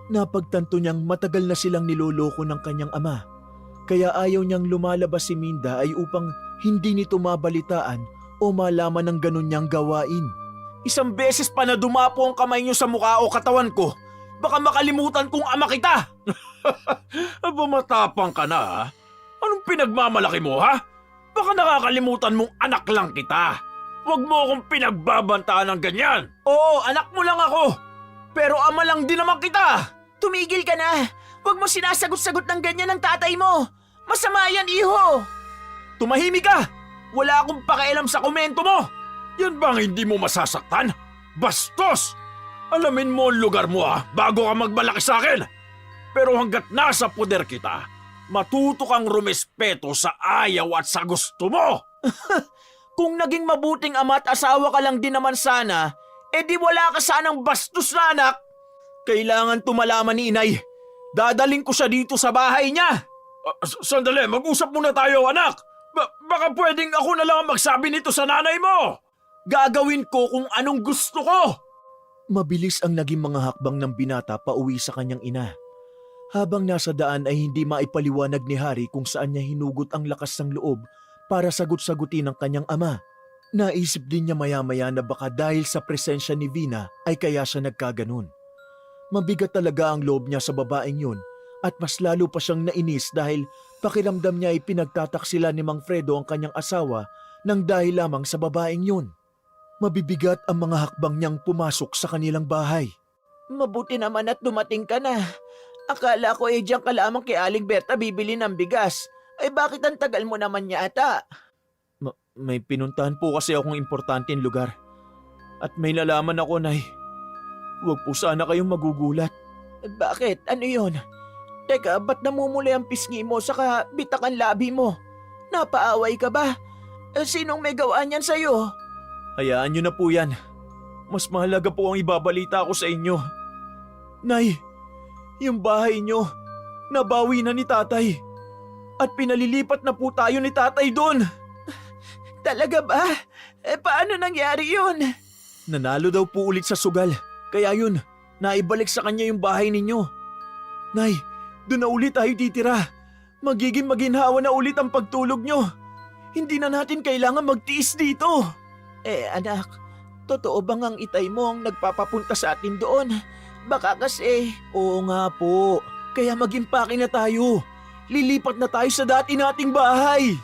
Napagtanto niyang matagal na silang niloloko ng kanyang ama. Kaya ayaw niyang lumalabas si Minda ay upang hindi nito mabalitaan o malaman ng ganon niyang gawain. Isang beses pa na dumapo ang kamay niyo sa mukha o katawan ko, baka makalimutan kong ama kita. Bumatapang ka na ha? Anong pinagmamalaki mo ha? Baka nakakalimutan mong anak lang kita. Huwag mo akong pinagbabantaan ng ganyan. Oo, anak mo lang ako. Pero ama lang din naman kita. Tumigil ka na! Huwag mo sinasagot-sagot ng ganyan ng tatay mo! Masama yan, iho! Tumahimik ka! Wala akong pakialam sa komento mo! Yan bang hindi mo masasaktan? Bastos! Alamin mo ang lugar mo ha, bago ka magmalaki sa akin! Pero hanggat nasa poder kita, matuto kang rumespeto sa ayaw at sa gusto mo! Kung naging mabuting ama at asawa ka lang din naman sana, edi wala ka sanang bastos na anak! Kailangan tumalaman ni inay. Dadaling ko siya dito sa bahay niya. Sandali, mag-usap muna tayo anak. Baka pwedeng ako na lang ang magsabi nito sa nanay mo. Gagawin ko kung anong gusto ko. Mabilis ang naging mga hakbang ng binata pauwi sa kanyang ina. Habang nasa daan ay hindi maipaliwanag ni Hari kung saan niya hinugot ang lakas ng loob para sagot-sagutin ang kanyang ama. Naisip din niya maya-maya na baka dahil sa presensya ni Vina ay kaya siya nagkaganon. Mabigat talaga ang loob niya sa babaeng yun at mas lalo pa siyang nainis dahil pakiramdam niya ay pinagtataksila ni Mang Fredo ang kanyang asawa nang dahil lamang sa babaeng yun. Mabibigat ang mga hakbang niyang pumasok sa kanilang bahay. Mabuti naman at dumating ka na. Akala ko diyan ka lamang kay Aling Berta bibili ng bigas. Ay bakit ang tagal mo naman yata? May pinuntahan po kasi akong importanteng lugar. At may nalaman ako, Nay. Huwag po sana kayong magugulat. Bakit? Ano yon? Teka, ba't namumulay ang pisngi mo saka bitak ang labi mo? Napaaway ka ba? Sinong may gawaan yan sa'yo? Hayaan niyo na po yan. Mas mahalaga po ang ibabalita ko sa inyo. Nay, yung bahay niyo, nabawi na ni tatay. At pinalilipat na po tayo ni tatay doon. Talaga ba? Paano nangyari yun? Nanalo daw po ulit sa sugal. Kaya yun, naibalik sa kanya yung bahay ninyo. Nay, doon na ulit tayo titira. Magiging maginhawa na ulit ang pagtulog nyo. Hindi na natin kailangan magtiis dito. Anak, totoo bang ang itay mo ang nagpapapunta sa atin doon? Baka kasi... Oo nga po, kaya mag-impake na tayo. Lilipat na tayo sa dati nating bahay.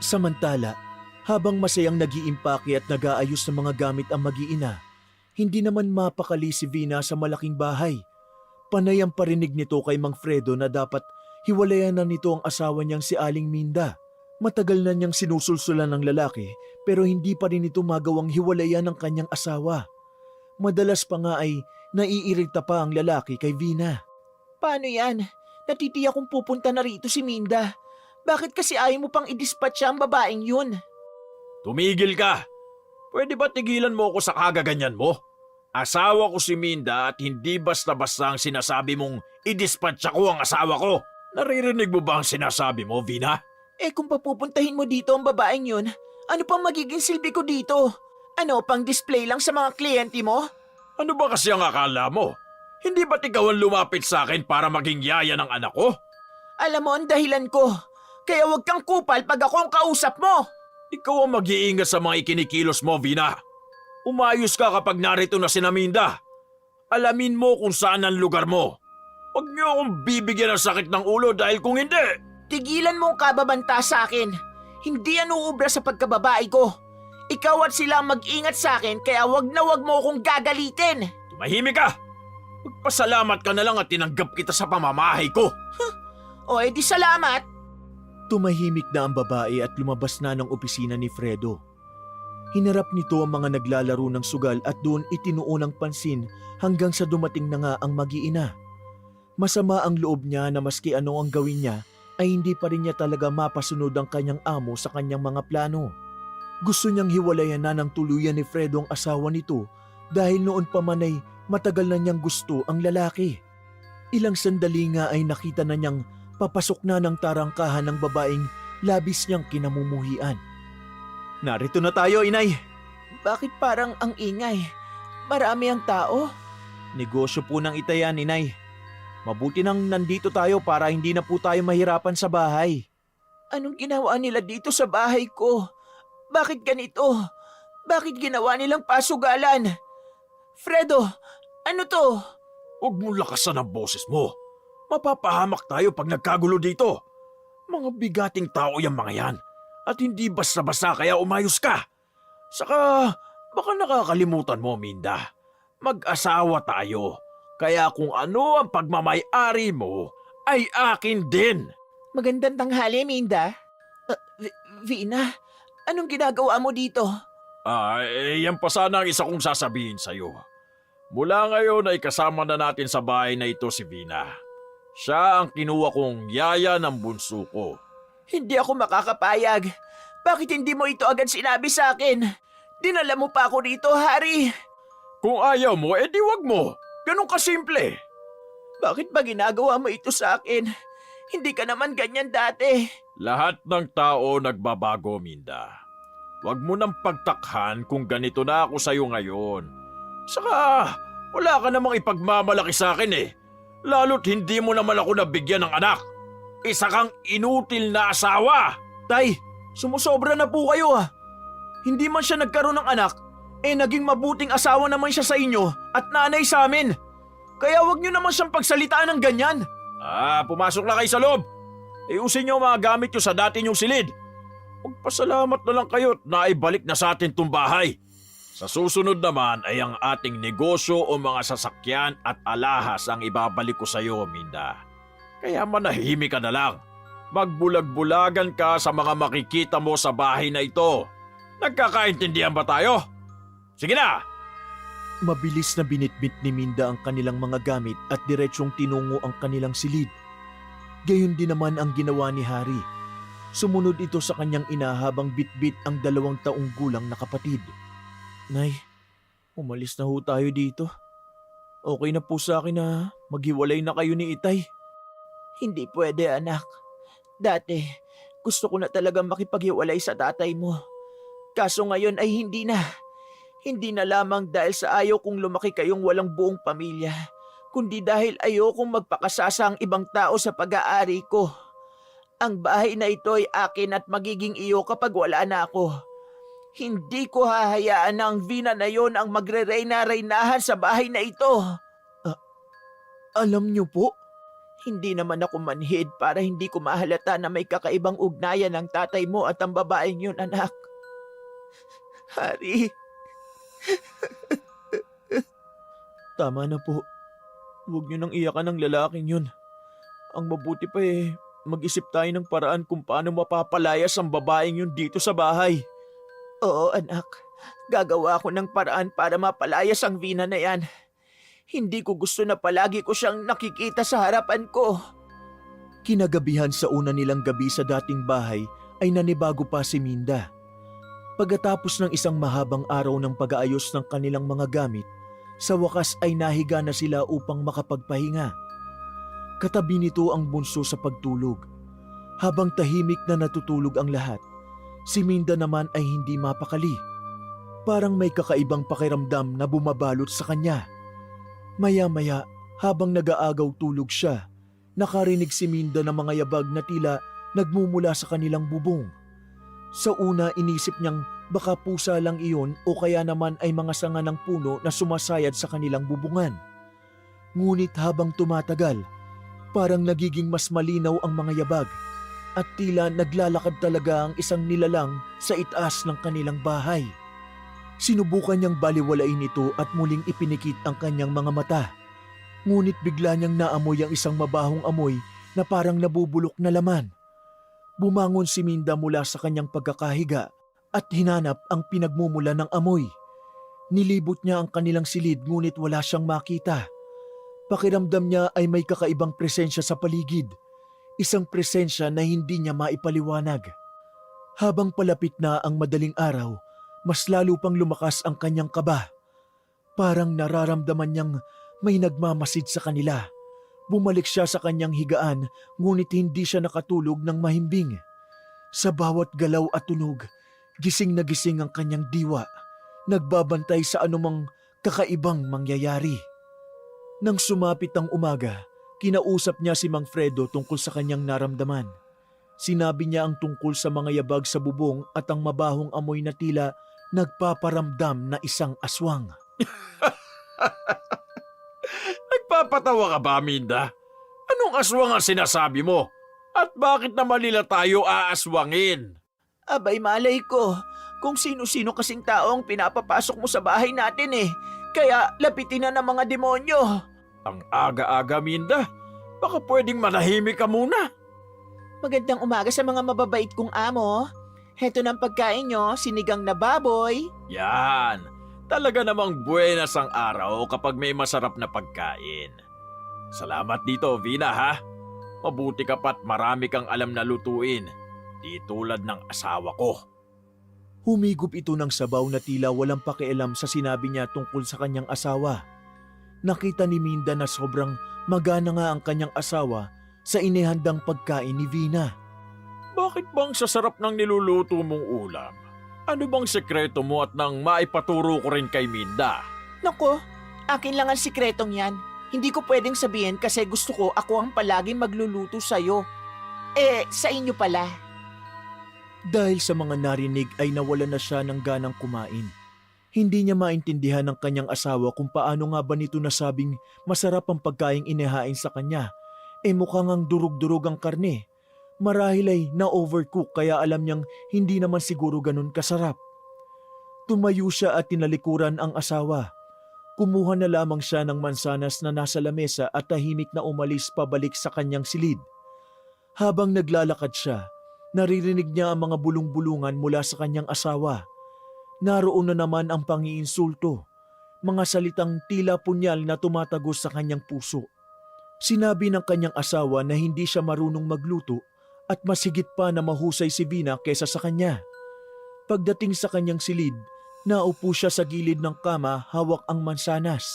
Samantala, habang masayang nag-iimpake at nag-aayos ng mga gamit ang mag-iina, hindi naman mapakali si Vina sa malaking bahay. Panay ang parinig nito kay Mang Fredo na dapat hiwalayan na nito ang asawa niyang si Aling Minda. Matagal na niyang sinusulsulan ng lalaki pero hindi pa rin ito magawang hiwalayan ng kanyang asawa. Madalas pa nga ay naiirita pa ang lalaki kay Vina. Paano yan? Natitiyak kong pupunta na rito si Minda. Bakit kasi ayaw mo pang i-dispatch ang babaeng yun? Tumigil ka. Pwede ba tigilan mo ako sa kagaganyan mo? Asawa ko si Minda at hindi basta-basta ang sinasabi mong i-dispatch ako ang asawa ko. Naririnig mo ba ang sinasabi mo, Vina? Kung papupuntahin mo dito ang babaeng yun, ano pang magiging silbi ko dito? Ano, pang display lang sa mga kliyente mo? Ano ba kasi ang akala mo? Hindi ba't ikaw ang lumapit sa akin para maging yaya ng anak ko? Alam mo ang dahilan ko. Kaya huwag kang kupal pag ako ang kausap mo. Ikaw ang mag-iingat sa mga ikinikilos mo, Vina. Umayos ka kapag narito na si Minda. Alamin mo kung saan ang lugar mo. Huwag niyo akong bibigyan ng sakit ng ulo dahil kung hindi... Tigilan mo ang kababanta sa akin. Hindi yan uubra sa pagkababae ko. Ikaw at sila ang mag-ingat sa akin kaya wag na wag mo akong gagalitin. Tumahimik ka! Magpasalamat ka na lang at tinanggap kita sa pamamahay ko. O edi salamat. Tumahimik na ang babae at lumabas na ng opisina ni Fredo. Hinarap nito ang mga naglalaro ng sugal at doon itinuon ang pansin hanggang sa dumating na nga ang mag-iina. Masama ang loob niya na maski ano ang gawin niya ay hindi pa rin niya talaga mapasunod ang kanyang amo sa kanyang mga plano. Gusto niyang hiwalayan na ng tuluyan ni Fredo ang asawa nito dahil noon pa man ay matagal na niyang gusto ang lalaki. Ilang sandali nga ay nakita na niyang papasok na ng tarangkahan ng babaeng labis niyang kinamumuhian. Narito na tayo, inay. Bakit parang ang ingay? Marami ang tao? Negosyo po ng itayan, inay. Mabuti nang nandito tayo para hindi na po tayo mahirapan sa bahay. Anong ginawa nila dito sa bahay ko? Bakit ganito? Bakit ginawa nilang pasugalan? Fredo, ano to? Huwag mong lakasan ang boses mo. Mapapahamak tayo pag nagkagulo dito. Mga bigating tao yung mga yan. At hindi basta-basta kaya umayos ka. Saka, baka nakakalimutan mo, Minda. Mag-asawa tayo. Kaya kung ano ang pagmamay-ari mo, ay akin din. Magandang tanghali, Minda. Vina, anong ginagawa mo dito? Yan pa sana ang isa kong sasabihin sa'yo. Mula ngayon ay kasama na natin sa bahay na ito si Vina. Siya ang kinuha kong yaya ng bunso ko. Hindi ako makakapayag. Bakit hindi mo ito agad sinabi sa akin? Dinala mo pa ako rito, Hari. Kung ayaw mo, edi wag mo. Ganun kasimple. Bakit ba ginagawa mo ito sa akin? Hindi ka naman ganyan dati. Lahat ng tao nagbabago, Minda. Wag mo nang pagtakhan kung ganito na ako sa'yo ngayon. Saka, wala ka namang ipagmamalaki sa akin eh. Lalo't hindi mo naman ako nabigyan ng anak. Isa kang inutil na asawa. Tay, sumusobra na po kayo ah. Hindi man siya nagkaroon ng anak, naging mabuting asawa naman siya sa inyo at nanay sa amin. Kaya wag niyo naman siyang pagsalitaan ng ganyan. Pumasok na kayo sa loob. Iusin niyo ang mga gamit niyo sa dati niyong silid. Magpasalamat na lang kayo at naibalik na sa atin tong bahay. Sa susunod naman ay ang ating negosyo o mga sasakyan at alahas ang ibabalik ko sa iyo, Minda. Kaya manahimik ka na lang. Magbulag-bulagan ka sa mga makikita mo sa bahay na ito. Nagkakaintindihan ba tayo? Sige na! Mabilis na binitbit ni Minda ang kanilang mga gamit at diretsyong tinungo ang kanilang silid. Gayon din naman ang ginawa ni Hari. Sumunod ito sa kanyang ina habang bitbit ang 2 taong gulang na kapatid. Nay, umalis na ho tayo dito. Okay na po sa akin na maghiwalay na kayo ni Itay. Hindi pwede, anak. Dati, gusto ko na talagang makipaghiwalay sa tatay mo. Kaso ngayon ay hindi na. Hindi na lamang dahil sa ayaw kong lumaki kayong walang buong pamilya, kundi dahil ayaw kong magpakasasa ang ibang tao sa pag-aari ko. Ang bahay na ito ay akin at magiging iyo kapag wala na ako. Hindi ko hahayaan na ang Vina na yon ang magre-reyna-reynahan sa bahay na ito. Alam niyo po? Hindi naman ako manhid para hindi ko mahalata na may kakaibang ugnayan ng tatay mo at ang babaeng yun, anak. Hari. Tama na po. Huwag niyo nang iyakan ng lalaking yun. Ang mabuti pa mag-isip tayo ng paraan kung paano mapapalayas ang babaeng yun dito sa bahay. Oo, anak. Gagawa ako ng paraan para mapalayas ang Vina na yan. Hindi ko gusto na palagi ko siyang nakikita sa harapan ko. Kinagabihan sa una nilang gabi sa dating bahay ay nanibago pa si Minda. Pagkatapos ng isang mahabang araw ng pag-aayos ng kanilang mga gamit, sa wakas ay nahiga na sila upang makapagpahinga. Katabi nito ang bunso sa pagtulog. Habang tahimik na natutulog ang lahat, si Minda naman ay hindi mapakali. Parang may kakaibang pakiramdam na bumabalot sa kanya. Maya-maya, habang nag-aagaw tulog siya, nakarinig si Minda ng mga yabag na tila nagmumula sa kanilang bubong. Sa una inisip niyang baka pusa lang iyon o kaya naman ay mga sanga ng puno na sumasayad sa kanilang bubungan. Ngunit habang tumatagal, parang nagiging mas malinaw ang mga yabag at tila naglalakad talaga ang isang nilalang sa itaas ng kanilang bahay. Sinubukan niyang baliwalain ito at muling ipinikit ang kanyang mga mata. Ngunit bigla niyang naamoy ang isang mabahong amoy na parang nabubulok na laman. Bumangon si Minda mula sa kanyang pagkakahiga at hinanap ang pinagmumula ng amoy. Nilibot niya ang kanilang silid ngunit wala siyang makita. Pakiramdam niya ay may kakaibang presensya sa paligid. Isang presensya na hindi niya maipaliwanag. Habang palapit na ang madaling araw, mas lalo pang lumakas ang kanyang kaba. Parang nararamdaman niyang may nagmamasid sa kanila. Bumalik siya sa kanyang higaan ngunit hindi siya nakatulog ng mahimbing. Sa bawat galaw at tunog, gising na gising ang kanyang diwa. Nagbabantay sa anumang kakaibang mangyayari. Nang sumapit ang umaga, kinausap niya si Mang Fredo tungkol sa kanyang naramdaman. Sinabi niya ang tungkol sa mga yabag sa bubong at ang mabahong amoy na tila nagpaparamdam na isang aswang. Nagpapatawa ka ba, Minda? Anong aswang ang sinasabi mo? At bakit naman nila tayo aaswangin? Abay malay ko, kung sino-sino kasing taong pinapapasok mo sa bahay natin eh. Kaya lapitin na ng mga demonyo. Ang aga-aga, Minda. Baka pwedeng manahimik ka muna. Magandang umaga sa mga mababait kong amo. Heto ng pagkain nyo, sinigang na baboy. Yan. Talaga namang buenas ang araw kapag may masarap na pagkain. Salamat dito, Vina, ha? Mabuti ka pa't marami kang alam na lutuin. Di tulad ng asawa ko. Humigop ito ng sabaw na tila walang pakialam sa sinabi niya tungkol sa kanyang asawa. Nakita ni Minda na sobrang magana nga ang kanyang asawa sa inihandang pagkain ni Vina. Bakit bang sasarap ng niluluto mong ulam? Ano bang sekreto mo at nang maipaturo ko rin kay Minda? Nako, akin lang ang sikretong yan. Hindi ko pwedeng sabihin kasi gusto ko ako ang palaging magluluto sa'yo. Sa inyo pala. Dahil sa mga narinig ay nawalan na siya ng ganang kumain. Hindi niya maintindihan ng kanyang asawa kung paano nga ba nito nasabing masarap ang pagkaing inihain sa kanya. Mukhang ang durug-durug ang karne. Marahil ay na-overcook kaya alam niyang hindi naman siguro ganun kasarap. Tumayo siya at tinalikuran ang asawa. Kumuha na lamang siya ng mansanas na nasa lamesa at tahimik na umalis pabalik sa kanyang silid. Habang naglalakad siya, naririnig niya ang mga bulong-bulungan mula sa kanyang asawa. Naroon na naman ang pangiinsulto, mga salitang tila punyal na tumatagos sa kanyang puso. Sinabi ng kanyang asawa na hindi siya marunong magluto at mas higit pa na mahusay si Vina kesa sa kanya. Pagdating sa kanyang silid, naupo siya sa gilid ng kama hawak ang mansanas.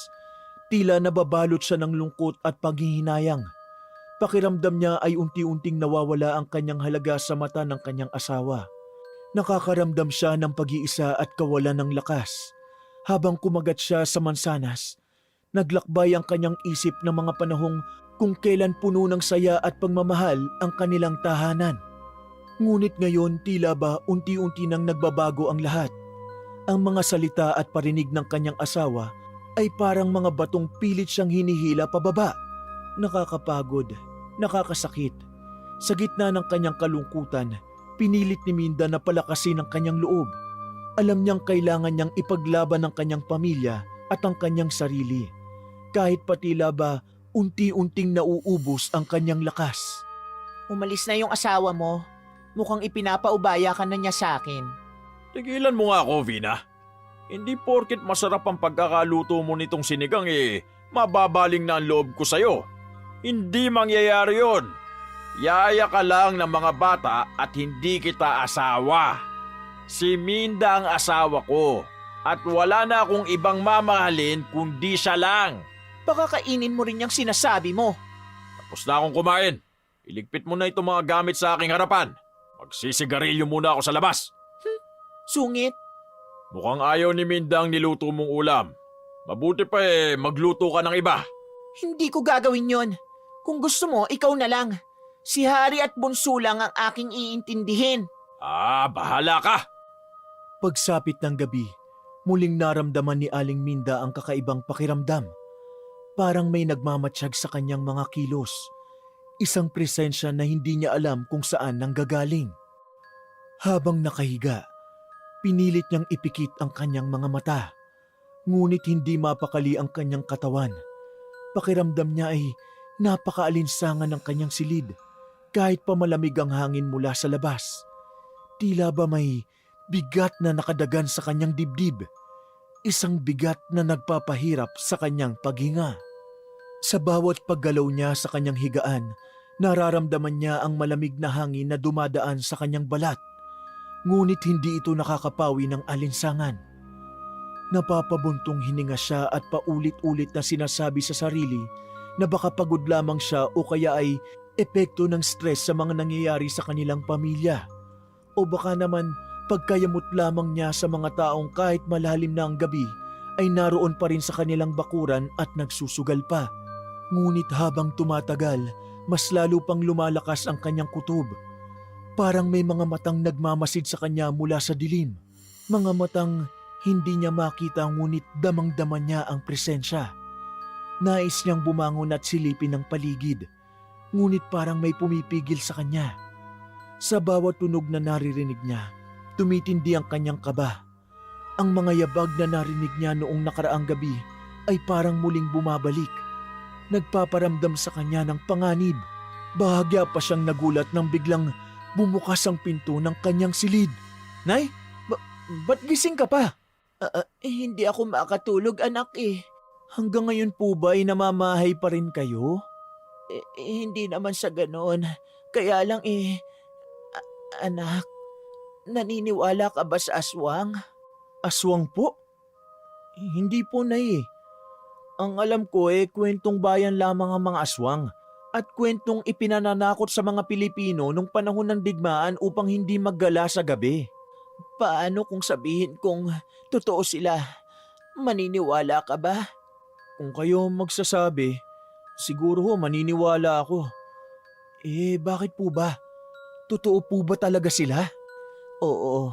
Tila nababalot siya ng lungkot at paghihinayang. Pakiramdam niya ay unti-unting nawawala ang kanyang halaga sa mata ng kanyang asawa. Nakakaramdam siya ng pag-iisa at kawalan ng lakas. Habang kumagat siya sa mansanas, naglakbay ang kanyang isip ng mga panahong kung kailan puno ng saya at pagmamahal ang kanilang tahanan. Ngunit ngayon tila ba unti-unti nang nagbabago ang lahat. Ang mga salita at parinig ng kanyang asawa ay parang mga batong pilit siyang hinihila pababa. Nakakapagod, nakakasakit. Sa gitna ng kanyang kalungkutan, pinilit ni Minda na palakasin ang kanyang loob. Alam niyang kailangan niyang ipaglaban ang kanyang pamilya at ang kanyang sarili. Kahit pa tila ba unti-unting nauubos ang kanyang lakas. Umalis na yung asawa mo. Mukhang ipinapaubaya ka na niya sa akin. Tigilan mo nga ako, Vina. Hindi porkit masarap ang pagkakaluto mo nitong sinigang mababaling na ang loob ko sa'yo. Hindi mangyayari yon. Yaya ka lang ng mga bata at hindi kita asawa. Si Minda ang asawa ko at wala na akong ibang mamahalin kundi siya lang. Baka kainin mo rin yung sinasabi mo. Tapos na akong kumain. Iligpit mo na itong mga gamit sa aking harapan. Magsisigarilyo muna ako sa labas. Sungit. Mukhang ayaw ni Minda ang niluto mong ulam. Mabuti pa magluto ka ng iba. Hindi ko gagawin yon. Kung gusto mo, ikaw na lang. Si Hari at Bunso lang ang aking iintindihin. Bahala ka. Pagsapit ng gabi, muling naramdaman ni Aling Minda ang kakaibang pakiramdam. Parang may nagmamatsyag sa kanyang mga kilos. Isang presensya na hindi niya alam kung saan nanggagaling. Habang nakahiga, pinilit niyang ipikit ang kanyang mga mata. Ngunit hindi mapakali ang kanyang katawan. Pakiramdam niya ay napakaalinsangan ng kanyang silid kahit pa malamig ang hangin mula sa labas. Tila ba may Bigat na nakadagan sa kanyang dibdib. Isang bigat na nagpapahirap sa kanyang paghinga. Sa bawat paggalaw niya sa kanyang higaan, nararamdaman niya ang malamig na hangin na dumadaan sa kanyang balat. Ngunit hindi ito nakakapawi ng alinsangan. Napapabuntong hininga siya at paulit-ulit na sinasabi sa sarili na baka pagod lamang siya o kaya ay epekto ng stress sa mga nangyayari sa kanilang pamilya. O baka naman pagkayamot lamang niya sa mga taong kahit malalim na ang gabi ay naroon pa rin sa kanilang bakuran at nagsusugal pa. Ngunit habang tumatagal, mas lalo pang lumalakas ang kanyang kutob. Parang may mga matang nagmamasid sa kanya mula sa dilim. Mga matang hindi niya makita ngunit damang-dama niya ang presensya. Nais niyang bumangon at silipin ang paligid. Ngunit parang may pumipigil sa kanya. Sa bawat tunog na naririnig niya, tumitindi ang kanyang kaba. Ang mga yabag na narinig niya noong nakaraang gabi ay parang muling bumabalik. Nagpaparamdam sa kanya ng panganib. Bahagya pa siyang nagulat nang biglang bumukas ang pinto ng kanyang silid. Nay, ba't gising ka pa? Hindi ako makatulog, anak eh. Hanggang ngayon po ba ay namamahay pa rin kayo? Hindi naman sa ganon. Kaya lang anak, naniniwala ka ba sa aswang? Aswang po? Hindi po, Nay. Ang alam ko kwentong bayan lamang ang mga aswang at kwentong ipinananakot sa mga Pilipino nung panahon ng digmaan upang hindi maggala sa gabi. Paano kung sabihin kong totoo sila? Maniniwala ka ba? Kung kayo magsasabi, siguro maniniwala ako. Bakit po ba? Totoo po ba talaga sila? Oo.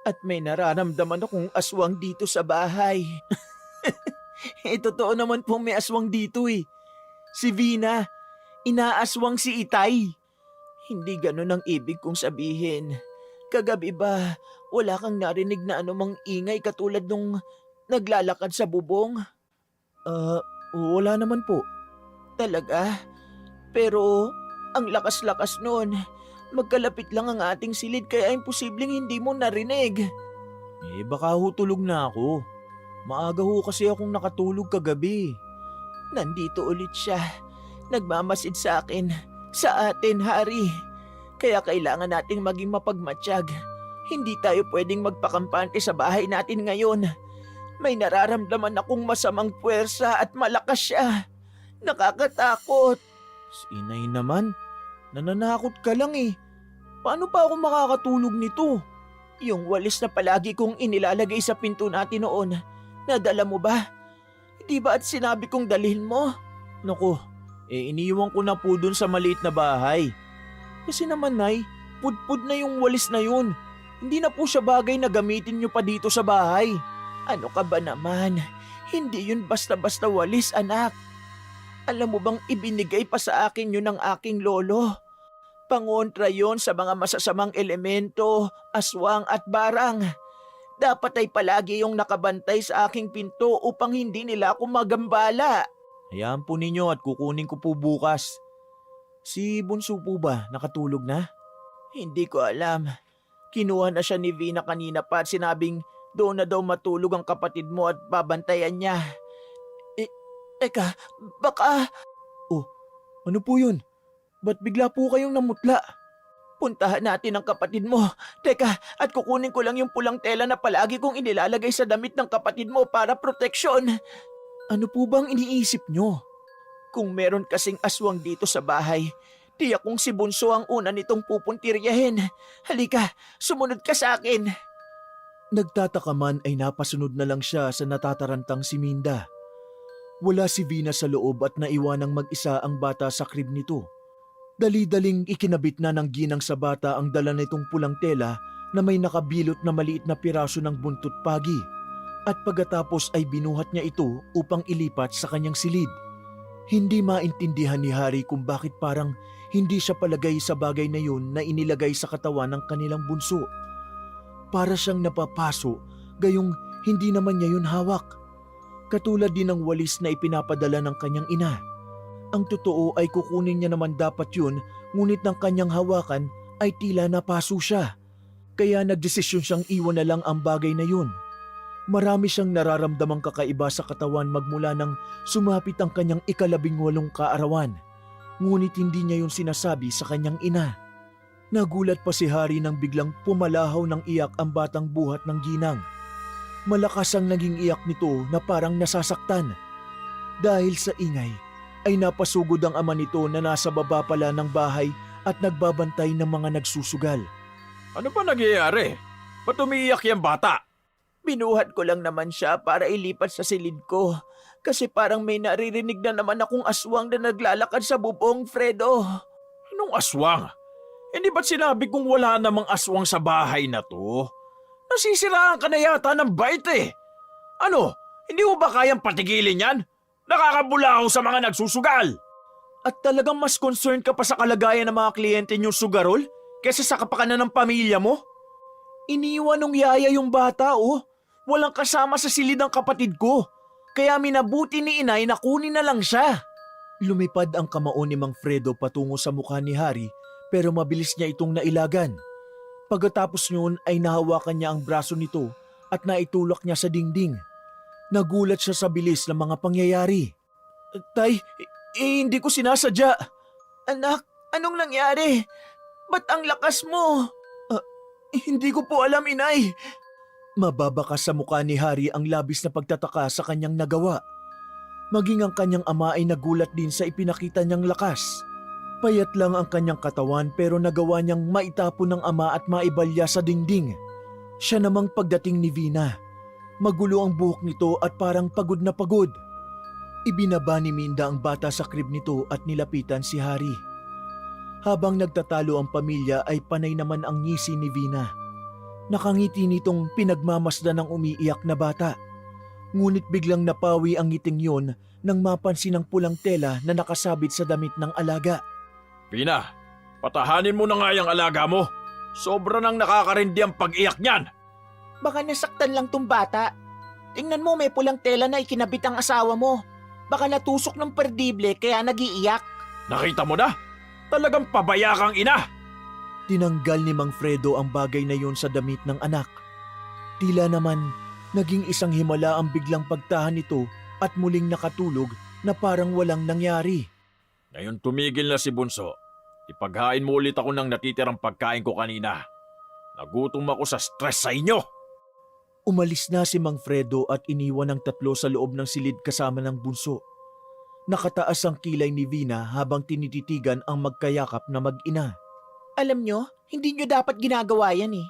At may nararamdaman akong aswang dito sa bahay. Totoo naman pong may aswang dito eh. Si Vina, inaaswang si Itay. Hindi ganun ang ibig kong sabihin. Kagabi ba, wala kang narinig na anumang ingay katulad nung naglalakad sa bubong? Wala naman po. Talaga? Pero ang lakas-lakas nun. Magkalapit lang ang ating silid kaya imposibleng hindi mo narinig. Baka tulog na ako. Maaga kasi akong nakatulog kagabi. Nandito ulit siya. Nagmamasid sa akin. Sa atin, Hari. Kaya kailangan nating maging mapagmatsyag. Hindi tayo pwedeng magpakampante sa bahay natin ngayon. May nararamdaman akong masamang puwersa at malakas siya. Nakakatakot. Si Inay naman, nananakot ka lang eh. Paano pa ako makakatulog nito? Yung walis na palagi kong inilalagay sa pinto natin noon, nadala mo ba? Di ba at sinabi kong dalhin mo? Naku, iniwan ko na po dun sa maliit na bahay. Kasi naman, Nay, pudpud na yung walis na yun. Hindi na po siya bagay na gamitin nyo pa dito sa bahay. Ano ka ba naman? Hindi yun basta-basta walis, anak. Alam mo bang ibinigay pa sa akin yun ng aking lolo? Pangontra yon sa mga masasamang elemento, aswang at barang. Dapat ay palagi yung nakabantay sa aking pinto upang hindi nila ako magambala. Hayaan po ninyo at kukunin ko po bukas. Si Bunso po ba nakatulog na? Hindi ko alam. Kinuha na siya ni Vina kanina pa at sinabing doon na daw matulog ang kapatid mo at babantayan niya. Eka, baka... Oh, ano po yun? Ba't bigla po kayong namutla? Puntahan natin ang kapatid mo. Teka, at kukunin ko lang yung pulang tela na palagi kong inilalagay sa damit ng kapatid mo para proteksyon. Ano po bang iniisip nyo? Kung meron kasing aswang dito sa bahay, tiyak kong si Bunso ang una nitong pupuntiryahin. Halika, sumunod ka sa akin. Nagtataka man ay napasunod na lang siya sa natatarantang si Minda. Wala si Vina sa loob at naiwanang mag-isa ang bata sa crib nito. Dali-daling ikinabit na ng ginang sa bata ang dala nitong pulang tela na may nakabilot na maliit na piraso ng buntot pagi. At pagkatapos ay binuhat niya ito upang ilipat sa kanyang silid. Hindi maintindihan ni Hari kung bakit parang hindi siya palagay sa bagay na yun na inilagay sa katawan ng kanilang bunso. Para siyang napapaso, gayong hindi naman niya yun hawak. Katulad din ng walis na ipinapadala ng kanyang ina. Ang totoo ay kukunin niya naman dapat yun, ngunit ng kanyang hawakan ay tila napaso siya. Kaya nagdesisyon siyang iwan na lang ang bagay na yun. Marami siyang nararamdamang kakaiba sa katawan magmula nang sumapit ang kanyang 18 kaarawan. Ngunit hindi niya yun sinasabi sa kanyang ina. Nagulat pa si Hari nang biglang pumalahaw ng iyak ang batang buhat ng ginang. Malakas ang naging iyak nito na parang nasasaktan. Dahil sa ingay, ay napasugod ang ama nito na nasa baba pala ng bahay at nagbabantay ng mga nagsusugal. Ano ba nangyayari? Ba't umiiyak yung bata? Binuhat ko lang naman siya para ilipat sa silid ko. Kasi parang may naririnig na naman akong aswang na naglalakad sa bubong, Fredo. Anong aswang? Hindi ba't sinabi kong wala namang aswang sa bahay na to? Nasisiraan ka na yata ng bait eh. Ano? Hindi mo ba kayang patigilin yan? Nakakabulahaw sa mga nagsusugal. At talagang mas concerned ka pa sa kalagayan ng mga kliyente niyong sugarol kaysa sa kapakanan ng pamilya mo? Iniwan ng yaya yung bata oh. Walang kasama sa silid ng kapatid ko. Kaya minabuti ni inay na kunin na lang siya. Lumipad ang kamao ni Mang Fredo patungo sa mukha ni Hari pero mabilis niya itong nailagan. Pagkatapos yun ay nahawakan niya ang braso nito at naitulak niya sa dingding. Nagulat siya sa bilis ng mga pangyayari. Tay, hindi ko sinasadya. Anak, anong nangyari? Ba't ang lakas mo? Hindi ko po alam, inay. Mababakas sa mukha ni Hari ang labis na pagtataka sa kanyang nagawa. Maging ang kanyang ama ay nagulat din sa ipinakita niyang lakas. Payat lang ang kanyang katawan pero nagawa niyang maitapon ng ama at maibalya sa dingding. Siya namang pagdating ni Vina. Magulo ang buhok nito at parang pagod na pagod. Ibinaba ni Minda ang bata sa crib nito at nilapitan si Hari. Habang nagtatalo ang pamilya ay panay naman ang ngisi ni Vina. Nakangiti nitong pinagmamasdan ng umiiyak na bata. Ngunit biglang napawi ang ngiting yun nang mapansin ang pulang tela na nakasabit sa damit ng alaga. Pina, patahanin mo na nga yung alaga mo. Sobra nang nakakarindi ang pag-iyak niyan. Baka nasaktan lang tong bata. Tingnan mo, may pulang tela na ikinabit ang asawa mo. Baka natusok ng perdible kaya nagiiyak. Nakita mo na? Talagang pabaya kang ina. Tinanggal ni Mang Fredo ang bagay na yun sa damit ng anak. Tila naman naging isang himala ang biglang pagtahan nito at muling nakatulog na parang walang nangyari. Ngayon tumigil na si Bunso. Ipaghain mo ulit ako ng natitirang pagkain ko kanina. Nagutom ako sa stress sa inyo. Umalis na si Mang Fredo at iniwan ang tatlo sa loob ng silid kasama ng bunso. Nakataas ang kilay ni Vina habang tinititigan ang magkayakap na mag-ina. Alam nyo, hindi nyo dapat ginagawa yan eh.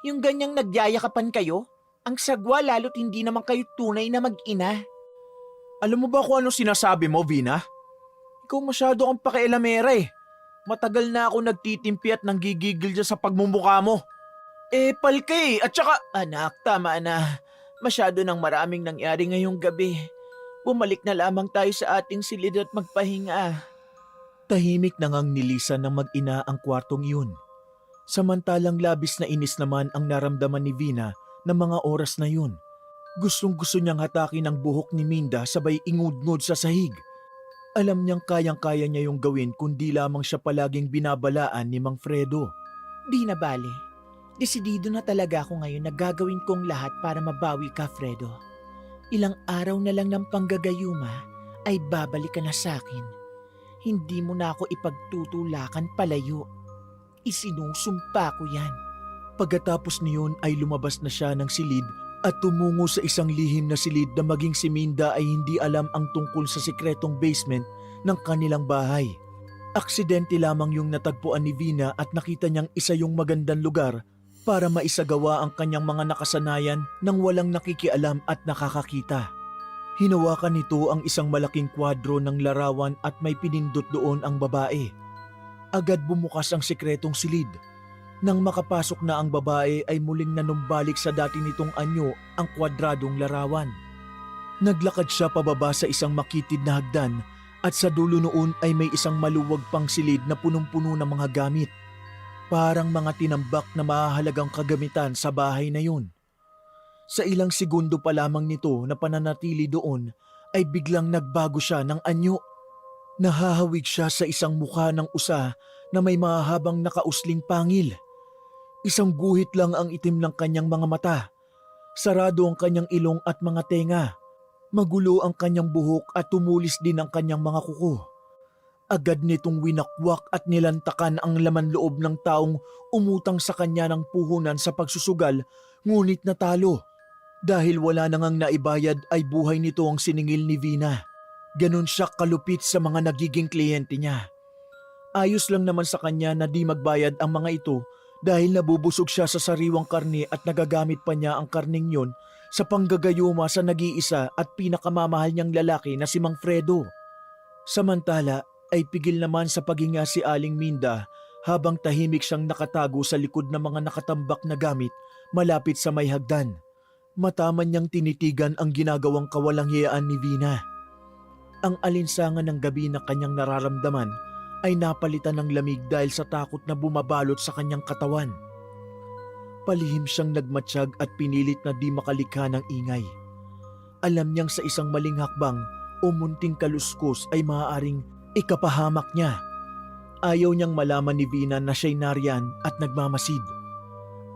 Yung ganyang nagyayakapan kayo, ang sagwa lalo't hindi naman kayo tunay na mag-ina. Alam mo ba kung ano sinasabi mo, Vina? Ikaw masyado kang pakialamera eh. Matagal na ako nagtitimpi at nanggigigil dyan sa pagmumukha mo. Palkay at saka… Anak, tama na. Masyado nang maraming nangyari ngayong gabi. Bumalik na lamang tayo sa ating silid at magpahinga. Tahimik na ngang nilisan ng mag-ina ang kwartong yun. Samantalang labis na inis naman ang naramdaman ni Vina ng mga oras na yun. Gustong-gusto niyang hatakin ang buhok ni Minda sabay ingudngod sa sahig. Alam niyang kayang-kaya niya yung gawin kundi lamang siya palaging binabalaan ni Mang Fredo. Di na bale. Desidido na talaga ako ngayon na gagawin kong lahat para mabawi ka, Fredo. Ilang araw na lang ng panggagayuma ay babalik ka na sa akin. Hindi mo na ako ipagtutulakan palayo. Isinusumpa ko yan. Pagkatapos niyon ay lumabas na siya ng silid at tumungo sa isang lihim na silid na maging si Minda ay hindi alam ang tungkol sa sikretong basement ng kanilang bahay. Aksidente lamang yung natagpuan ni Vina at nakita niyang isa yung magandang lugar para maisagawa ang kanyang mga nakasanayan nang walang nakikialam at nakakakita. Hinawakan nito ang isang malaking kwadro ng larawan at may pinindot doon ang babae. Agad bumukas ang sikretong silid. Nang makapasok na ang babae ay muling nanumbalik sa dati nitong anyo ang kwadradong larawan. Naglakad siya pababa sa isang makitid na hagdan at sa dulo noon ay may isang maluwag pang silid na punong-puno ng mga gamit. Parang mga tinambak na mahahalagang kagamitan sa bahay na yun. Sa ilang segundo pa lamang nito na pananatili doon ay biglang nagbago siya ng anyo. Nahahawig siya sa isang mukha ng usa na may mahahabang nakausling pangil. Isang guhit lang ang itim ng kanyang mga mata. Sarado ang kanyang ilong at mga tenga. Magulo ang kanyang buhok at tumulis din ang kanyang mga kuko. Agad nitong winakwak at nilantakan ang laman loob ng taong umutang sa kanya ng puhunan sa pagsusugal, ngunit natalo. Dahil wala nang naibayad ay buhay nito ang siningil ni Vina. Ganon siya kalupit sa mga nagiging kliyente niya. Ayos lang naman sa kanya na di magbayad ang mga ito dahil nabubusog siya sa sariwang karne at nagagamit pa niya ang karneng yon sa panggagayuma sa nag-iisa at pinakamamahal niyang lalaki na si Mang Fredo. Samantala ay pigil naman sa paghinga si Aling Minda habang tahimik siyang nakatago sa likod ng mga nakatambak na gamit malapit sa may hagdan. Mataman niyang tinitigan ang ginagawang kawalanghiyaan ni Vina. Ang alinsangan ng gabi na kanyang nararamdaman ay napalitan ng lamig dahil sa takot na bumabalot sa kanyang katawan. Palihim siyang nagmatsyag at pinilit na di makalikha ng ingay. Alam niyang sa isang maling hakbang o munting kaluskos ay maaaring ikapahamak niya. Ayaw niyang malaman ni Vina na siya'y nariyan at nagmamasid.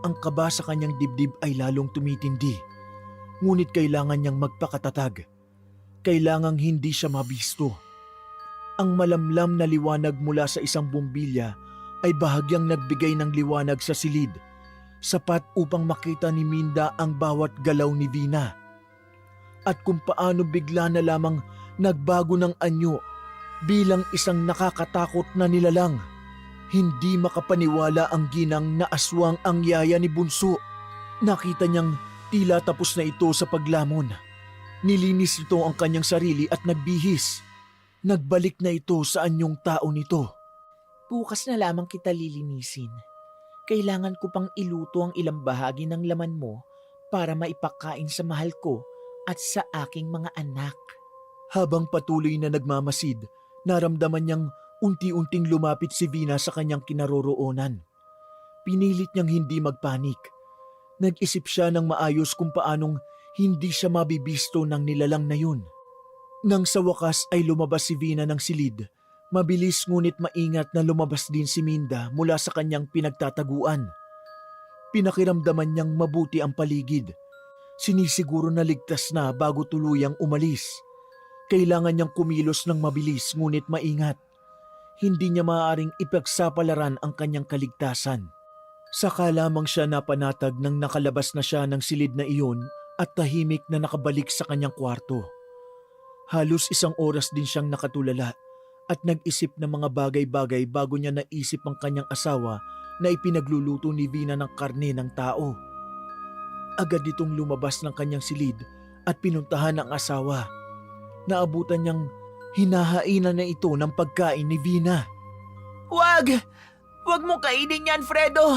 Ang kaba sa kanyang dibdib ay lalong tumitindi. Ngunit kailangan niyang magpakatatag. Kailangang hindi siya mabisto. Ang malamlam na liwanag mula sa isang bumbilya ay bahagyang nagbigay ng liwanag sa silid, sapat upang makita ni Minda ang bawat galaw ni Vina. At kung paano bigla na lamang nagbago ng anyo bilang isang nakakatakot na nilalang. Hindi makapaniwala ang ginang na aswang ang yaya ni Bunso. Nakita niyang tila tapos na ito sa paglamon. Nilinis ito ang kanyang sarili at nagbihis. Nagbalik na ito sa anyong tao nito. Bukas na lamang kita lilinisin. Kailangan ko pang iluto ang ilang bahagi ng laman mo para maipakain sa mahal ko at sa aking mga anak. Habang patuloy na nagmamasid, naramdaman niyang unti-unting lumapit si Vina sa kanyang kinaroroonan. Pinilit niyang hindi magpanik. Nag-isip siya ng maayos kung paanong hindi siya mabibisto ng nilalang na yun. Nang sa wakas ay lumabas si Vina ng silid, mabilis ngunit maingat na lumabas din si Minda mula sa kanyang pinagtataguan. Pinakiramdaman niyang mabuti ang paligid. Sinisiguro na ligtas na bago tuluyang umalis. Kailangan niyang kumilos ng mabilis ngunit maingat. Hindi niya maaaring ipagsapalaran ang kanyang kaligtasan. Saka lamang siya napanatag nang nakalabas na siya ng silid na iyon at tahimik na nakabalik sa kanyang kwarto. Halos 1 oras din siyang nakatulala at nag-isip ng mga bagay-bagay bago niya naisip ang kanyang asawa na ipinagluluto ni Vina ng karne ng tao. Agad itong lumabas ng kanyang silid at pinuntahan ang asawa. Naabutan niyang hinahainan na ito ng pagkain ni Vina. Wag! Wag mo kainin yan, Fredo!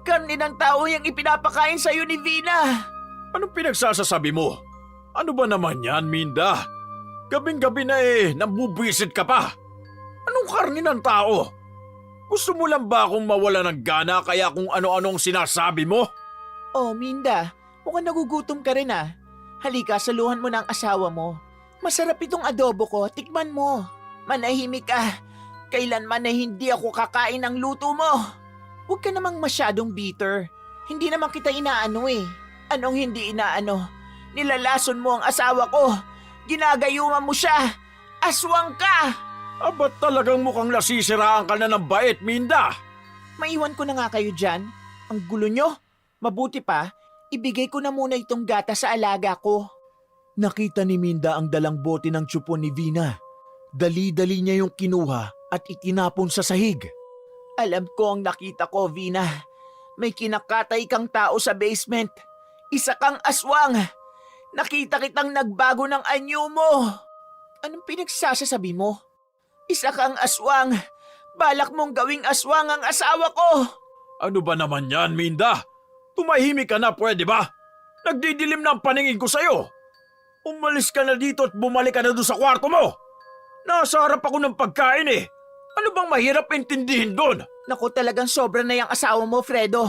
Karne ng tao yung ipinapakain sa'yo ni Vina! Anong pinagsasasabi mo? Ano ba naman yan, Minda? Gabing-gabi na nambubwisit ka pa. Anong karni ng tao? Gusto mo lang ba akong mawala ng gana kaya kung ano-anong sinasabi mo? Oh, Minda, mukhang nagugutom ka rin ah. Halika, saluhan mo ng asawa mo. Masarap itong adobo ko, tikman mo. Manahimik ka. Kailanman na hindi ako kakain ng luto mo. Huwag ka namang masyadong bitter. Hindi naman kita inaano eh. Anong hindi inaano? Nilalason mo ang asawa ko. Ginagayuman mo siya. Aswang ka. Ba't talagang mukhang nasisiraan ka na ng bait, Minda? Maiwan ko na nga kayo dyan. Ang gulo nyo. Mabuti pa, ibigay ko na muna itong gata sa alaga ko. Nakita ni Minda ang dalang bote ng tsupon ni Vina. Dali-dali niya yung kinuha at itinapon sa sahig. Alam ko ang nakita ko, Vina. May kinakatay kang tao sa basement. Isa kang aswang. Nakita kitang nagbago ng anyo mo. Anong pinagsasasabi mo? Isa kang aswang. Balak mong gawing aswang ang asawa ko. Ano ba naman yan, Minda? Tumahimik ka na, pwede ba? Nagdidilim na ang paningin ko sa'yo. Umalis ka na dito at bumalik ka na doon sa kwarto mo. Nasa harap ako ng pagkain eh. Ano bang mahirap intindihin doon? Naku, talagang sobra na yung asawa mo, Fredo.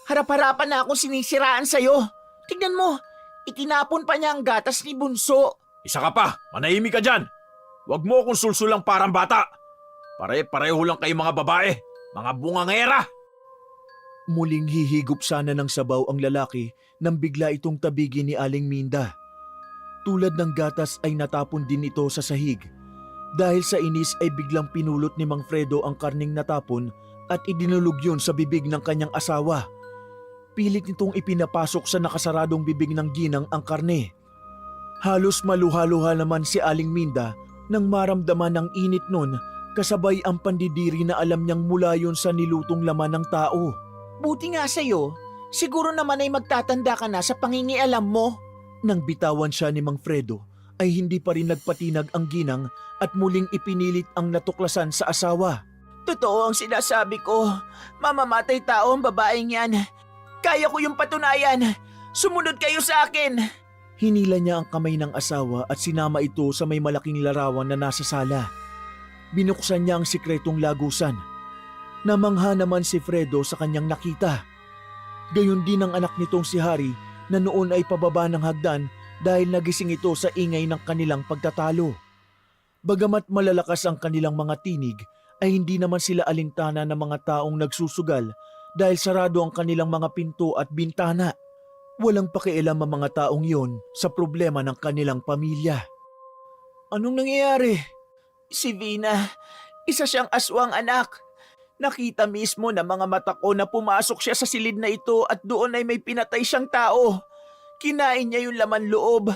Harap-harapan na akong sinisiraan sa'yo. Tignan mo, itinapon pa niya ang gatas ni Bunso. Isa ka pa, manahimik ka dyan. Huwag mo akong sulsulang parang bata. Pare-pareho lang kayo mga babae, mga bungangera. Muling hihigop sana ng sabaw ang lalaki nang bigla itong tabigin ni Aling Minda. Tulad ng gatas ay natapon din ito sa sahig. Dahil sa inis ay biglang pinulot ni Mang Fredo ang karning natapon at idinulog yun sa bibig ng kanyang asawa. Pilit nitong ipinapasok sa nakasaradong bibig ng ginang ang karne. Halos maluha-luha naman si Aling Minda nang maramdaman ng init nun kasabay ang pandidiri na alam niyang mula yun sa nilutong laman ng tao. Buti nga sa'yo, siguro naman ay magtatanda ka na sa pangingialam mo. Nang bitawan siya ni Mang Fredo, ay hindi pa rin nagpatinag ang ginang at muling ipinilit ang natuklasan sa asawa. Totoo ang sinasabi ko. Mamamatay tao ang babaeng yan. Kaya ko yung patunayan. Sumunod kayo sa akin. Hinila niya ang kamay ng asawa at sinama ito sa may malaking larawan na nasa sala. Binuksan niya ang sikretong lagusan. Namangha naman si Fredo sa kanyang nakita. Gayon din ang anak nitong si Hari na noon ay pababa ng hagdan dahil nagising ito sa ingay ng kanilang pagtatalo. Bagamat malalakas ang kanilang mga tinig, ay hindi naman sila alintana ng mga taong nagsusugal dahil sarado ang kanilang mga pinto at bintana. Walang pakialam ang mga taong yon sa problema ng kanilang pamilya. Anong nangyayari? Si Vina, isa siyang aswang anak. Nakita mismo ng mga mata ko na pumasok siya sa silid na ito at doon ay may pinatay siyang tao. Kinain niya yung laman loob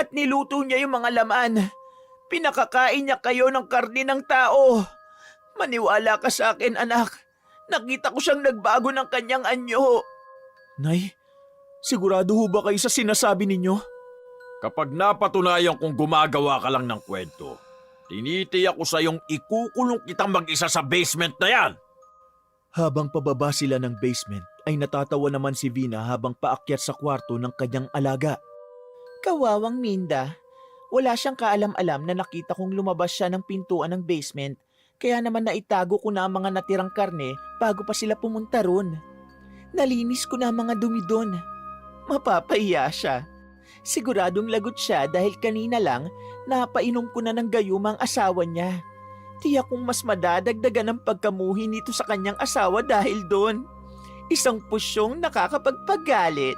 at niluto niya yung mga laman. Pinakakain niya kayo ng karne ng tao. Maniwala ka sa akin, anak. Nakita ko siyang nagbago ng kanyang anyo. Nay, sigurado ho ba kayo sa sinasabi ninyo? Kapag napatunayan kong gumagawa ka lang ng kwento, tinitiyak ko sa iyong ikukulong kitang mag-isa sa basement na yan. Habang pababa sila ng basement, ay natatawa naman si Vina habang paakyat sa kwarto ng kanyang alaga. Kawawang Minda. Wala siyang kaalam-alam na nakita kong lumabas siya ng pintuan ng basement, kaya naman naitago ko na ang mga natirang karne bago pa sila pumunta ron. Nalinis ko na ang mga dumi doon. Mapapahiya siya. Siguradong lagot siya dahil kanina lang napainom ko na ng gayuma ang asawa niya. Tiyak kong mas madadagdagan ang pagkamuhi nito sa kanyang asawa dahil doon. Isang pusyong nakakapagpagalit.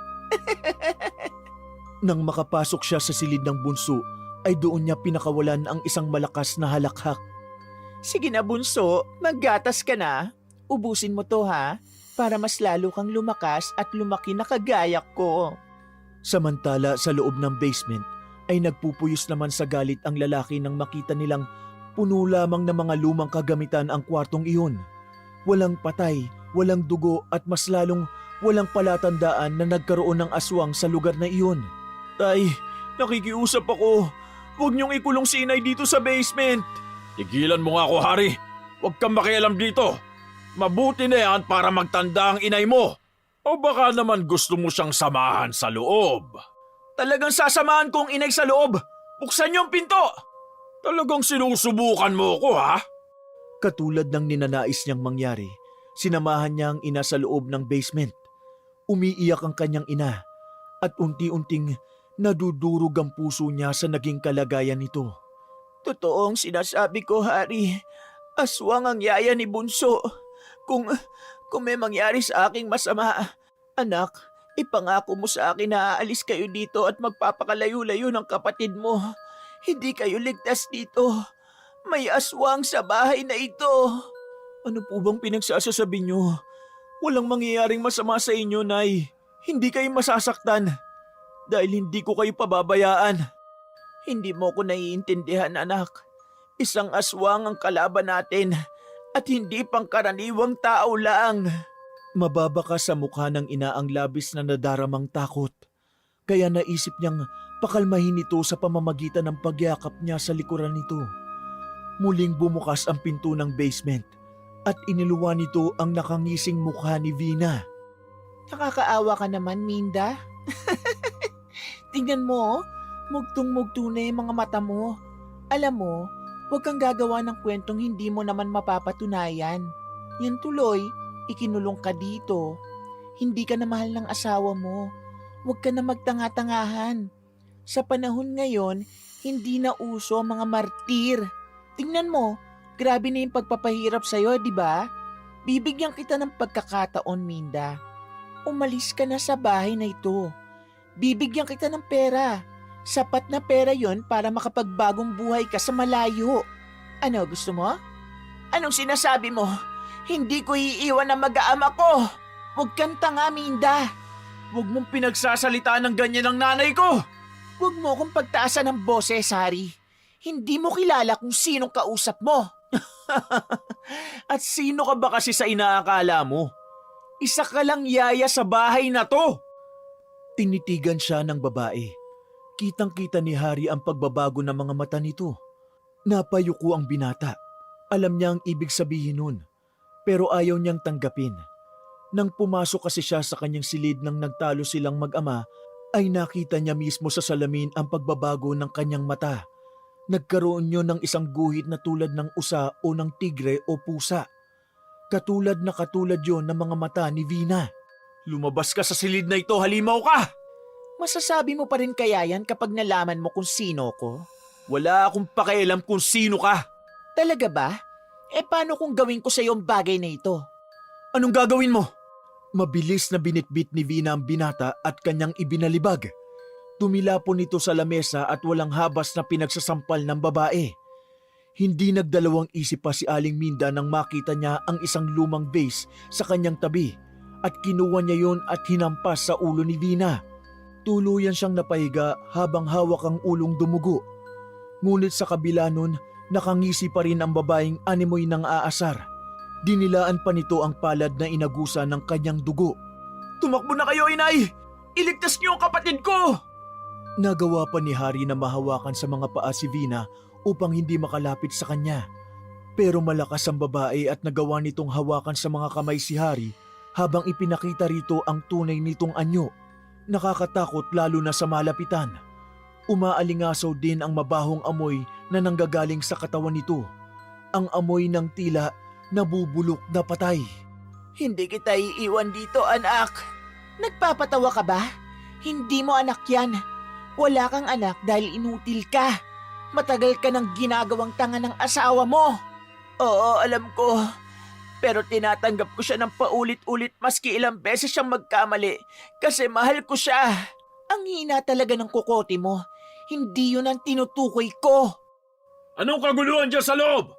Nang makapasok siya sa silid ng bunso, ay doon niya pinakawalan ang isang malakas na halakhak. Sige na bunso, maggatas ka na. Ubusin mo to ha, para mas lalo kang lumakas at lumaki na kagaya ko. Samantala sa loob ng basement ay nagpupuyos naman sa galit ang lalaki nang makita nilang puno lamang ng mga lumang kagamitan ang kwartong iyon. Walang patay, walang dugo at mas lalong walang palatandaan na nagkaroon ng aswang sa lugar na iyon. Tay, nakikiusap ako. Huwag niyong ikulong si inay dito sa basement. Tigilan mo nga ako, Hari. Huwag kang makialam dito. Mabuti na yan para magtanda ang inay mo. O baka naman gusto mo siyang samahan sa loob. Talagang sasamahan ko ang inay sa loob. Buksan niyo ang pinto. Talagang sinusubukan mo ko, ha? Katulad ng ninanais niyang mangyari, sinamahan niya ang ina sa loob ng basement. Umiiyak ang kanyang ina at unti-unting nadudurog ang puso niya sa naging kalagayan nito. Totoo ang sinasabi ko, Hari. Aswang ang yaya ni Bunso. Kung may mangyari sa aking masama, anak, ipangako mo sa akin na aalis kayo dito at magpapakalayo-layo ng kapatid mo. Hindi kayo ligtas dito. May aswang sa bahay na ito. Ano po bang pinagsasasabi niyo? Walang mangyayaring masama sa inyo, Nay. Hindi kayo masasaktan dahil hindi ko kayo pababayaan. Hindi mo ko naiintindihan, anak. Isang aswang ang kalaban natin at hindi pangkaraniwang tao lang. Mababa ka sa mukha ng ina ang labis na nadaramang takot. Kaya naisip niyang pakalmahin ito sa pamamagitan ng pagyakap niya sa likuran nito. Muling bumukas ang pinto ng basement at iniluwa nito ang nakangising mukha ni Vina. Nakakaawa ka naman, Minda. Tingnan mo, mugtong-mugto na yung mga mata mo. Alam mo, huwag kang gagawa ng kwentong hindi mo naman mapapatunayan. Yan tuloy, ikinulong ka dito. Hindi ka na mahal ng asawa mo. Huwag ka na magtanga-tangahan. Sa panahon ngayon, hindi na uso ang mga martir. Tingnan mo, grabe na yung pagpapahirap sa'yo, di ba? Bibigyan kita ng pagkakataon, Minda. Umalis ka na sa bahay na ito. Bibigyan kita ng pera. Sapat na pera yon para makapagbagong buhay ka sa malayo. Ano, gusto mo? Anong sinasabi mo? Hindi ko iiwan ang mag-aama ko. Huwag kang tanga, Minda. Huwag mong pinagsasalita ng ganyan ang nanay ko! Huwag mo akong pagtaasan ng boses, Hari. Hindi mo kilala kung sinong kausap mo. At sino ka ba kasi sa inaakala mo? Isa ka lang yaya sa bahay na to! Tinitigan siya ng babae. Kitang-kita ni Hari ang pagbabago ng mga mata nito. Napayuko ang binata. Alam niya ang ibig sabihin nun, pero ayaw niyang tanggapin. Nang pumasok kasi siya sa kanyang silid nang nagtalo silang mag-ama, ay nakita niya mismo sa salamin ang pagbabago ng kanyang mata. Nagkaroon yun ng isang guhit na tulad ng usa o ng tigre o pusa. Katulad yon ng mga mata ni Vina. Lumabas ka sa silid na ito, halimaw ka! Masasabi mo pa rin kaya yan kapag nalaman mo kung sino ko? Wala akong pakialam kung sino ka. Talaga ba? Paano kung gawin ko sa iyo ang bagay na ito? Anong gagawin mo? Mabilis na binitbit ni Vina ang binata at kanyang ibinalibag. Tumilapon ito sa lamesa at walang habas na pinagsasampal ng babae. Hindi nagdalawang isip pa si Aling Minda nang makita niya ang isang lumang vase sa kanyang tabi at kinuha niya yon at hinampas sa ulo ni Vina. Tuluyan siyang napahiga habang hawak ang ulong dumugo. Ngunit sa kabila nun, nakangisi pa rin ang babaeng animoy ng aasar. Dinilaan pa nito ang palad na inagusa ng kanyang dugo. Tumakbo na kayo, inay! Iligtas niyo ang kapatid ko! Nagawa pa ni Hari na mahawakan sa mga paa si Vina upang hindi makalapit sa kanya. Pero malakas ang babae at nagawa nitong hawakan sa mga kamay si Hari habang ipinakita rito ang tunay nitong anyo. Nakakatakot lalo na sa malapitan. Umaalingasaw din ang mabahong amoy na nanggagaling sa katawan nito. Ang amoy ng tila nabubulok na patay. Hindi kita iiwan dito, anak. Nagpapatawa ka ba? Hindi mo anak yan. Wala kang anak dahil inutil ka. Matagal ka nang ginagawang tanga ng asawa mo. Oo, alam ko. Pero tinatanggap ko siya ng paulit-ulit maski ilang beses siyang magkamali kasi mahal ko siya. Ang hina talaga ng kukote mo. Hindi yun ang tinutukoy ko. Anong kaguluhan dyan sa loob?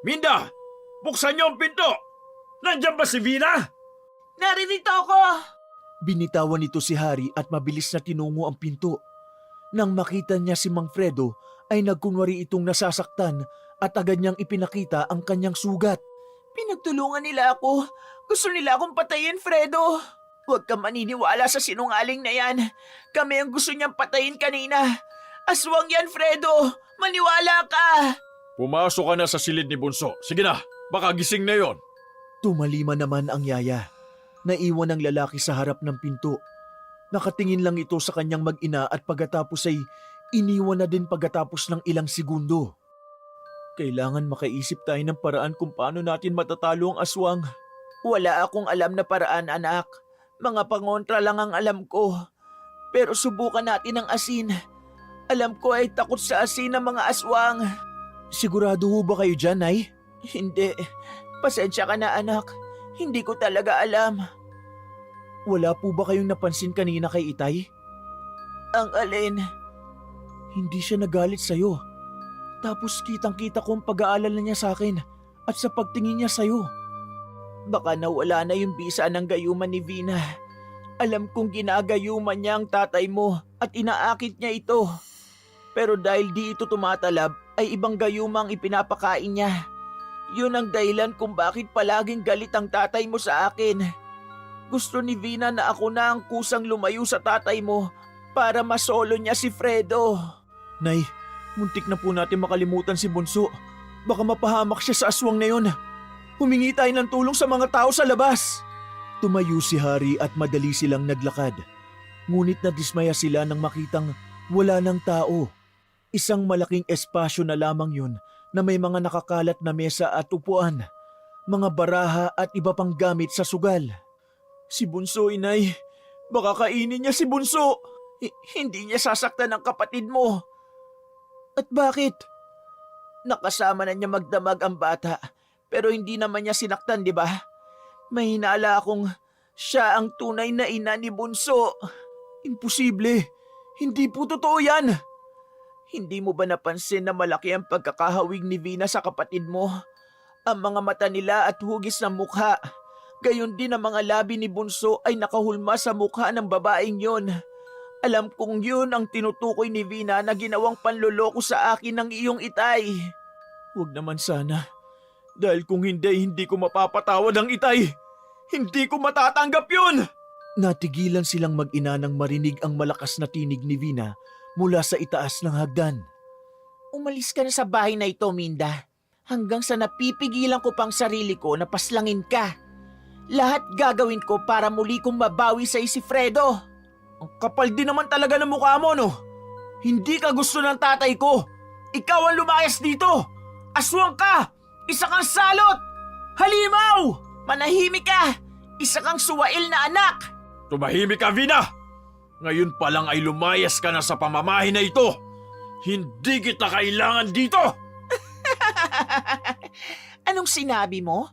Minda, buksan niyo ang pinto! Nandiyan ba si Vina? Naririto ako! Binitawan nito si Hari at mabilis na tinungo ang pinto. Nang makita niya si Mang Fredo ay nagkunwari itong nasasaktan at agad niyang ipinakita ang kanyang sugat. Pinagtulungan nila ako. Gusto nila akong patayin, Fredo. Huwag kang maniniwala sa sinungaling na yan. Kami ang gusto niyang patayin kanina. Aswang yan, Fredo. Maniwala ka. Pumasok ka na sa silid ni Bunso. Sige na, baka gising na yon. Tumalima naman ang yaya. Naiwan ang lalaki sa harap ng pinto. Nakatingin lang ito sa kanyang mag-ina at pagkatapos ay iniwan na din pagkatapos ng ilang segundo. Kailangan makaisip tayo ng paraan kung paano natin matatalo ang aswang. Wala akong alam na paraan, anak. Mga pangontra lang ang alam ko. Pero subukan natin ang asin. Alam ko ay takot sa asin ng mga aswang. Sigurado ho ba kayo dyan, Nay? Hindi. Pasensya ka na, anak. Hindi ko talaga alam. Wala po ba kayong napansin kanina kay Itay? Ang alin? Hindi siya nagalit sa'yo. Tapos kitang-kita ko ang pag-aalala niya sa akin at sa pagtingin niya sa'yo. Baka nawala na yung bisa ng gayuman ni Vina. Alam kong ginagayuman niya ang tatay mo at inaakit niya ito. Pero dahil di ito tumatalab, ay ibang gayumang ipinapakain niya. Yun ang dahilan kung bakit palaging galit ang tatay mo sa akin. Gusto ni Vina na ako na ang kusang lumayo sa tatay mo para masolo niya si Fredo. Nay, muntik na po natin makalimutan si Bunso. Baka mapahamak siya sa aswang na yun. Humingi tayo ng tulong sa mga tao sa labas. Tumayo si Hari at madali silang naglakad. Ngunit nadismaya sila nang makitang wala ng tao. Isang malaking espasyo na lamang yun na may mga nakakalat na mesa at upuan, mga baraha at iba pang gamit sa sugal. Si Bunso, inay. Baka kainin niya si Bunso. Hindi niya sasaktan ng kapatid mo. At bakit? Nakasama na niya magdamag ang bata. Pero hindi naman niya sinaktan, di ba? May hinala akong siya ang tunay na ina ni Bunso. Imposible. Hindi po totoo yan. Hindi mo ba napansin na malaki ang pagkakahawig ni Vina sa kapatid mo? Ang mga mata nila at hugis ng mukha. Gayon din ang mga labi ni Bunso ay nakahulma sa mukha ng babaeng yon. Alam kong yun ang tinutukoy ni Vina na ginawang panloloko sa akin ng iyong itay. Huwag naman sana. Dahil kung hindi ko mapapatawad ang itay. Hindi ko matatanggap yun! Natigilan silang mag-ina nang marinig ang malakas na tinig ni Vina mula sa itaas ng hagdan. Umalis ka na sa bahay na ito, Minda. Hanggang sa napipigilan ko pang sarili ko na paslangin ka. Lahat gagawin ko para muli kong mabawi sa si Fredo. Ang kapal din naman talaga ng mukha mo, no? Hindi ka gusto ng tatay ko. Ikaw ang lumayas dito. Aswang ka! Isa kang salot! Halimaw! Manahimik ka! Isa kang suwail na anak! Tumahimik ka, Vina! Ngayon pa lang ay lumayas ka na sa pamamahay na ito. Hindi kita kailangan dito! Anong sinabi mo?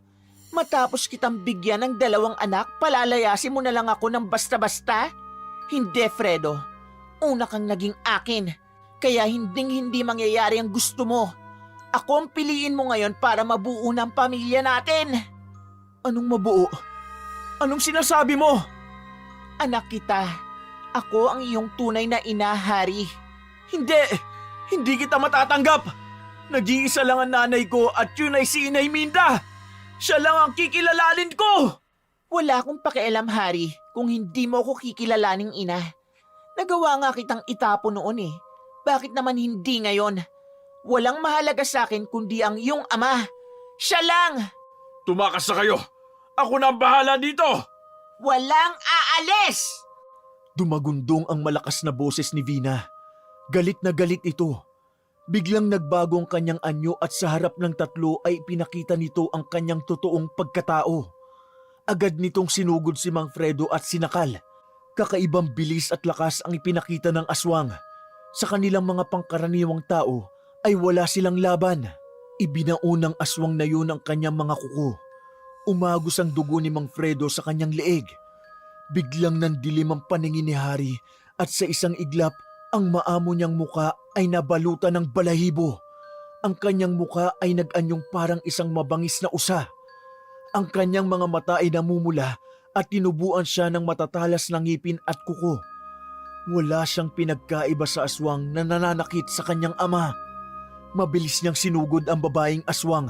Matapos kitang bigyan ng 2 anak, palalayasin mo na lang ako ng basta-basta? Hindi, Fredo. Una kang naging akin, kaya hindi mangyayari ang gusto mo. Ako ang piliin mo ngayon para mabuo ng pamilya natin. Anong mabuo? Anong sinasabi mo? Anak kita. Ako ang iyong tunay na ina, Harry. Hindi! Hindi kita matatanggap! Nag-iisa lang ang nanay ko at yun ay si Inay Minda! Siya lang ang kikilalanin ko! Wala akong pakialam, Harry, kung hindi mo ako kikilalaning ina. Nagawa nga kitang itapo noon eh. Bakit naman hindi ngayon? Walang mahalaga sa akin kundi ang iyong ama. Siya lang! Tumakas na kayo! Ako na ang bahala dito! Walang aalis! Dumagundong ang malakas na boses ni Vina. Galit na galit ito. Biglang nagbago ang kanyang anyo at sa harap ng 3 ay pinakita nito ang kanyang totoong pagkatao. Agad nitong sinugod si Mang Fredo at sinakal. Kakaibang bilis at lakas ang ipinakita ng aswang. Sa kanilang mga pangkaraniwang tao ay wala silang laban. Ibinaon ng aswang na yun ang kanyang mga kuko. Umagos ang dugo ni Mang Fredo sa kanyang leeg. Biglang nandilim ang paningin ni Harry at sa isang iglap ang maamo niyang muka ay nabalutan ng balahibo. Ang kanyang muka ay nag-anyong parang isang mabangis na usa. Ang kanyang mga mata ay namumula at tinubuan siya ng matatalas na ngipin at kuko. Wala siyang pinagkaiba sa aswang na nananakit sa kanyang ama. Mabilis niyang sinugod ang babaeng aswang.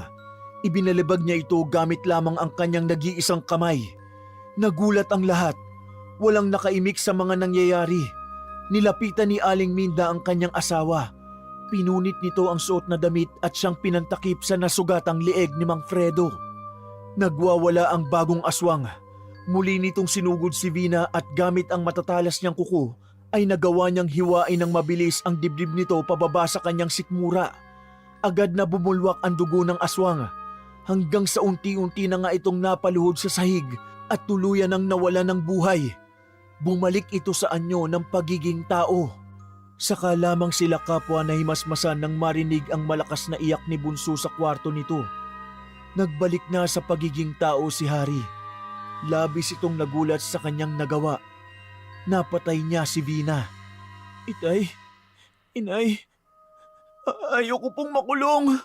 Ibinalibag niya ito gamit lamang ang kanyang nag-iisang kamay. Nagulat ang lahat. Walang nakaimik sa mga nangyayari. Nilapitan ni Aling Minda ang kanyang asawa. Pinunit nito ang suot na damit at siyang pinantakip sa nasugatang leeg ni Mang Fredo. Nagwawala ang bagong aswang. Muli nitong sinugod si Vina at gamit ang matatalas niyang kuko ay nagawa niyang hiwain ng mabilis ang dibdib nito pababa sa kanyang sikmura. Agad na bumulwak ang dugo ng aswang hanggang sa unti-unti na nga itong napaluhod sa sahig at tuluyan ng nawala ng buhay. Bumalik ito sa anyo ng pagiging tao. Saka lamang sila kapwa na himasmasan nang marinig ang malakas na iyak ni Bunso sa kwarto nito. Nagbalik na sa pagiging tao si Harry. Labis itong nagulat sa kanyang nagawa. Napatay niya si Vina. Itay, Inay, ayoko pong makulong.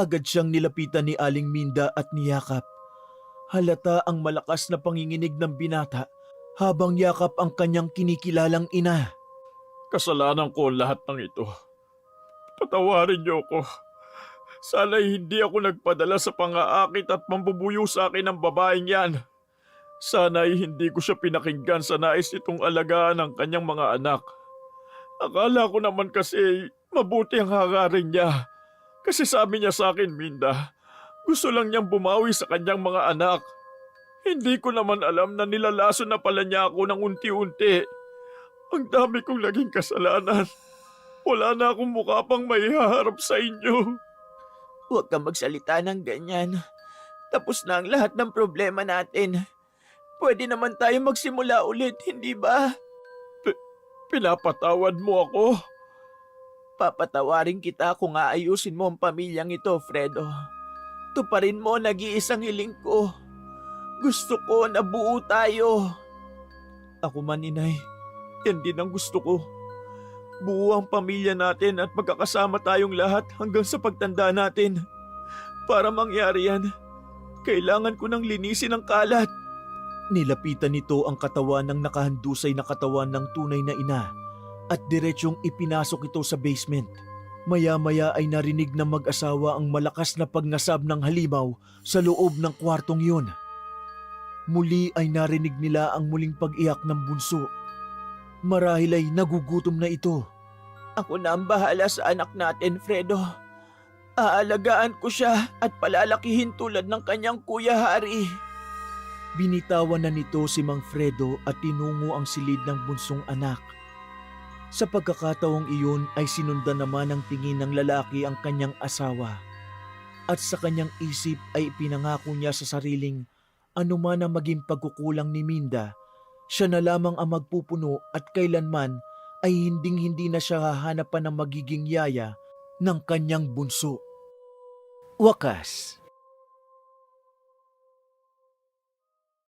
Agad siyang nilapitan ni Aling Minda at niyakap. Halata ang malakas na panginginig ng binata habang yakap ang kanyang kinikilalang ina. Kasalanan ko ang lahat ng ito. Patawarin niyo ako. Sana'y hindi ako nagpadala sa pang-aakit at pambubuyo sa akin ng babaeng yan. Sana'y hindi ko siya pinakinggan sa nais itong alagaan ng kanyang mga anak. Akala ko naman kasi mabuti ang hangarin niya. Kasi sabi niya sa akin, Minda, gusto lang niyang bumawi sa kanyang mga anak. Hindi ko naman alam na nilalaso na pala niya ako ng unti-unti. Ang dami kong naging kasalanan. Wala na akong mukha pang maihaharap sa inyo. Huwag kang magsalita ng ganyan. Tapos na ang lahat ng problema natin. Pwede naman tayo magsimula ulit, hindi ba? Pinapatawad mo ako? Papatawarin kita kung aayusin mo ang pamilyang ito, Fredo. tuparin mo nag-iisang hiling ko. Gusto ko na buo tayo. Ako man, inay. Yan din ang gusto ko. Buo ang pamilya natin at magkakasama tayong lahat hanggang sa pagtanda natin. Para mangyari yan, kailangan ko nang linisin ang kalat. Nilapitan nito ang katawan ng nakahandusay na katawan ng tunay na ina at diretsyong ipinasok ito sa basement. Maya-maya ay narinig ng mag-asawa ang malakas na pagnasab ng halimaw sa loob ng kwartong yun. Muli ay narinig nila ang muling pag-iyak ng bunso. Marahil ay nagugutom na ito. Ako na ang bahala sa anak natin, Fredo. Aalagaan ko siya at palalakihin tulad ng kanyang kuya Hari. Binitawan na nito si Mang Fredo at tinungo ang silid ng bunsong anak. Sa pagkakataong iyon ay sinundan naman ng tingin ng lalaki ang kanyang asawa. At sa kanyang isip ay pinangako niya sa sariling anuman ang maging pagkukulang ni Minda, siya na lamang ang magpupuno at kailanman ay hinding-hindi na siya hahanapan ng magiging yaya ng kanyang bunso. Wakas,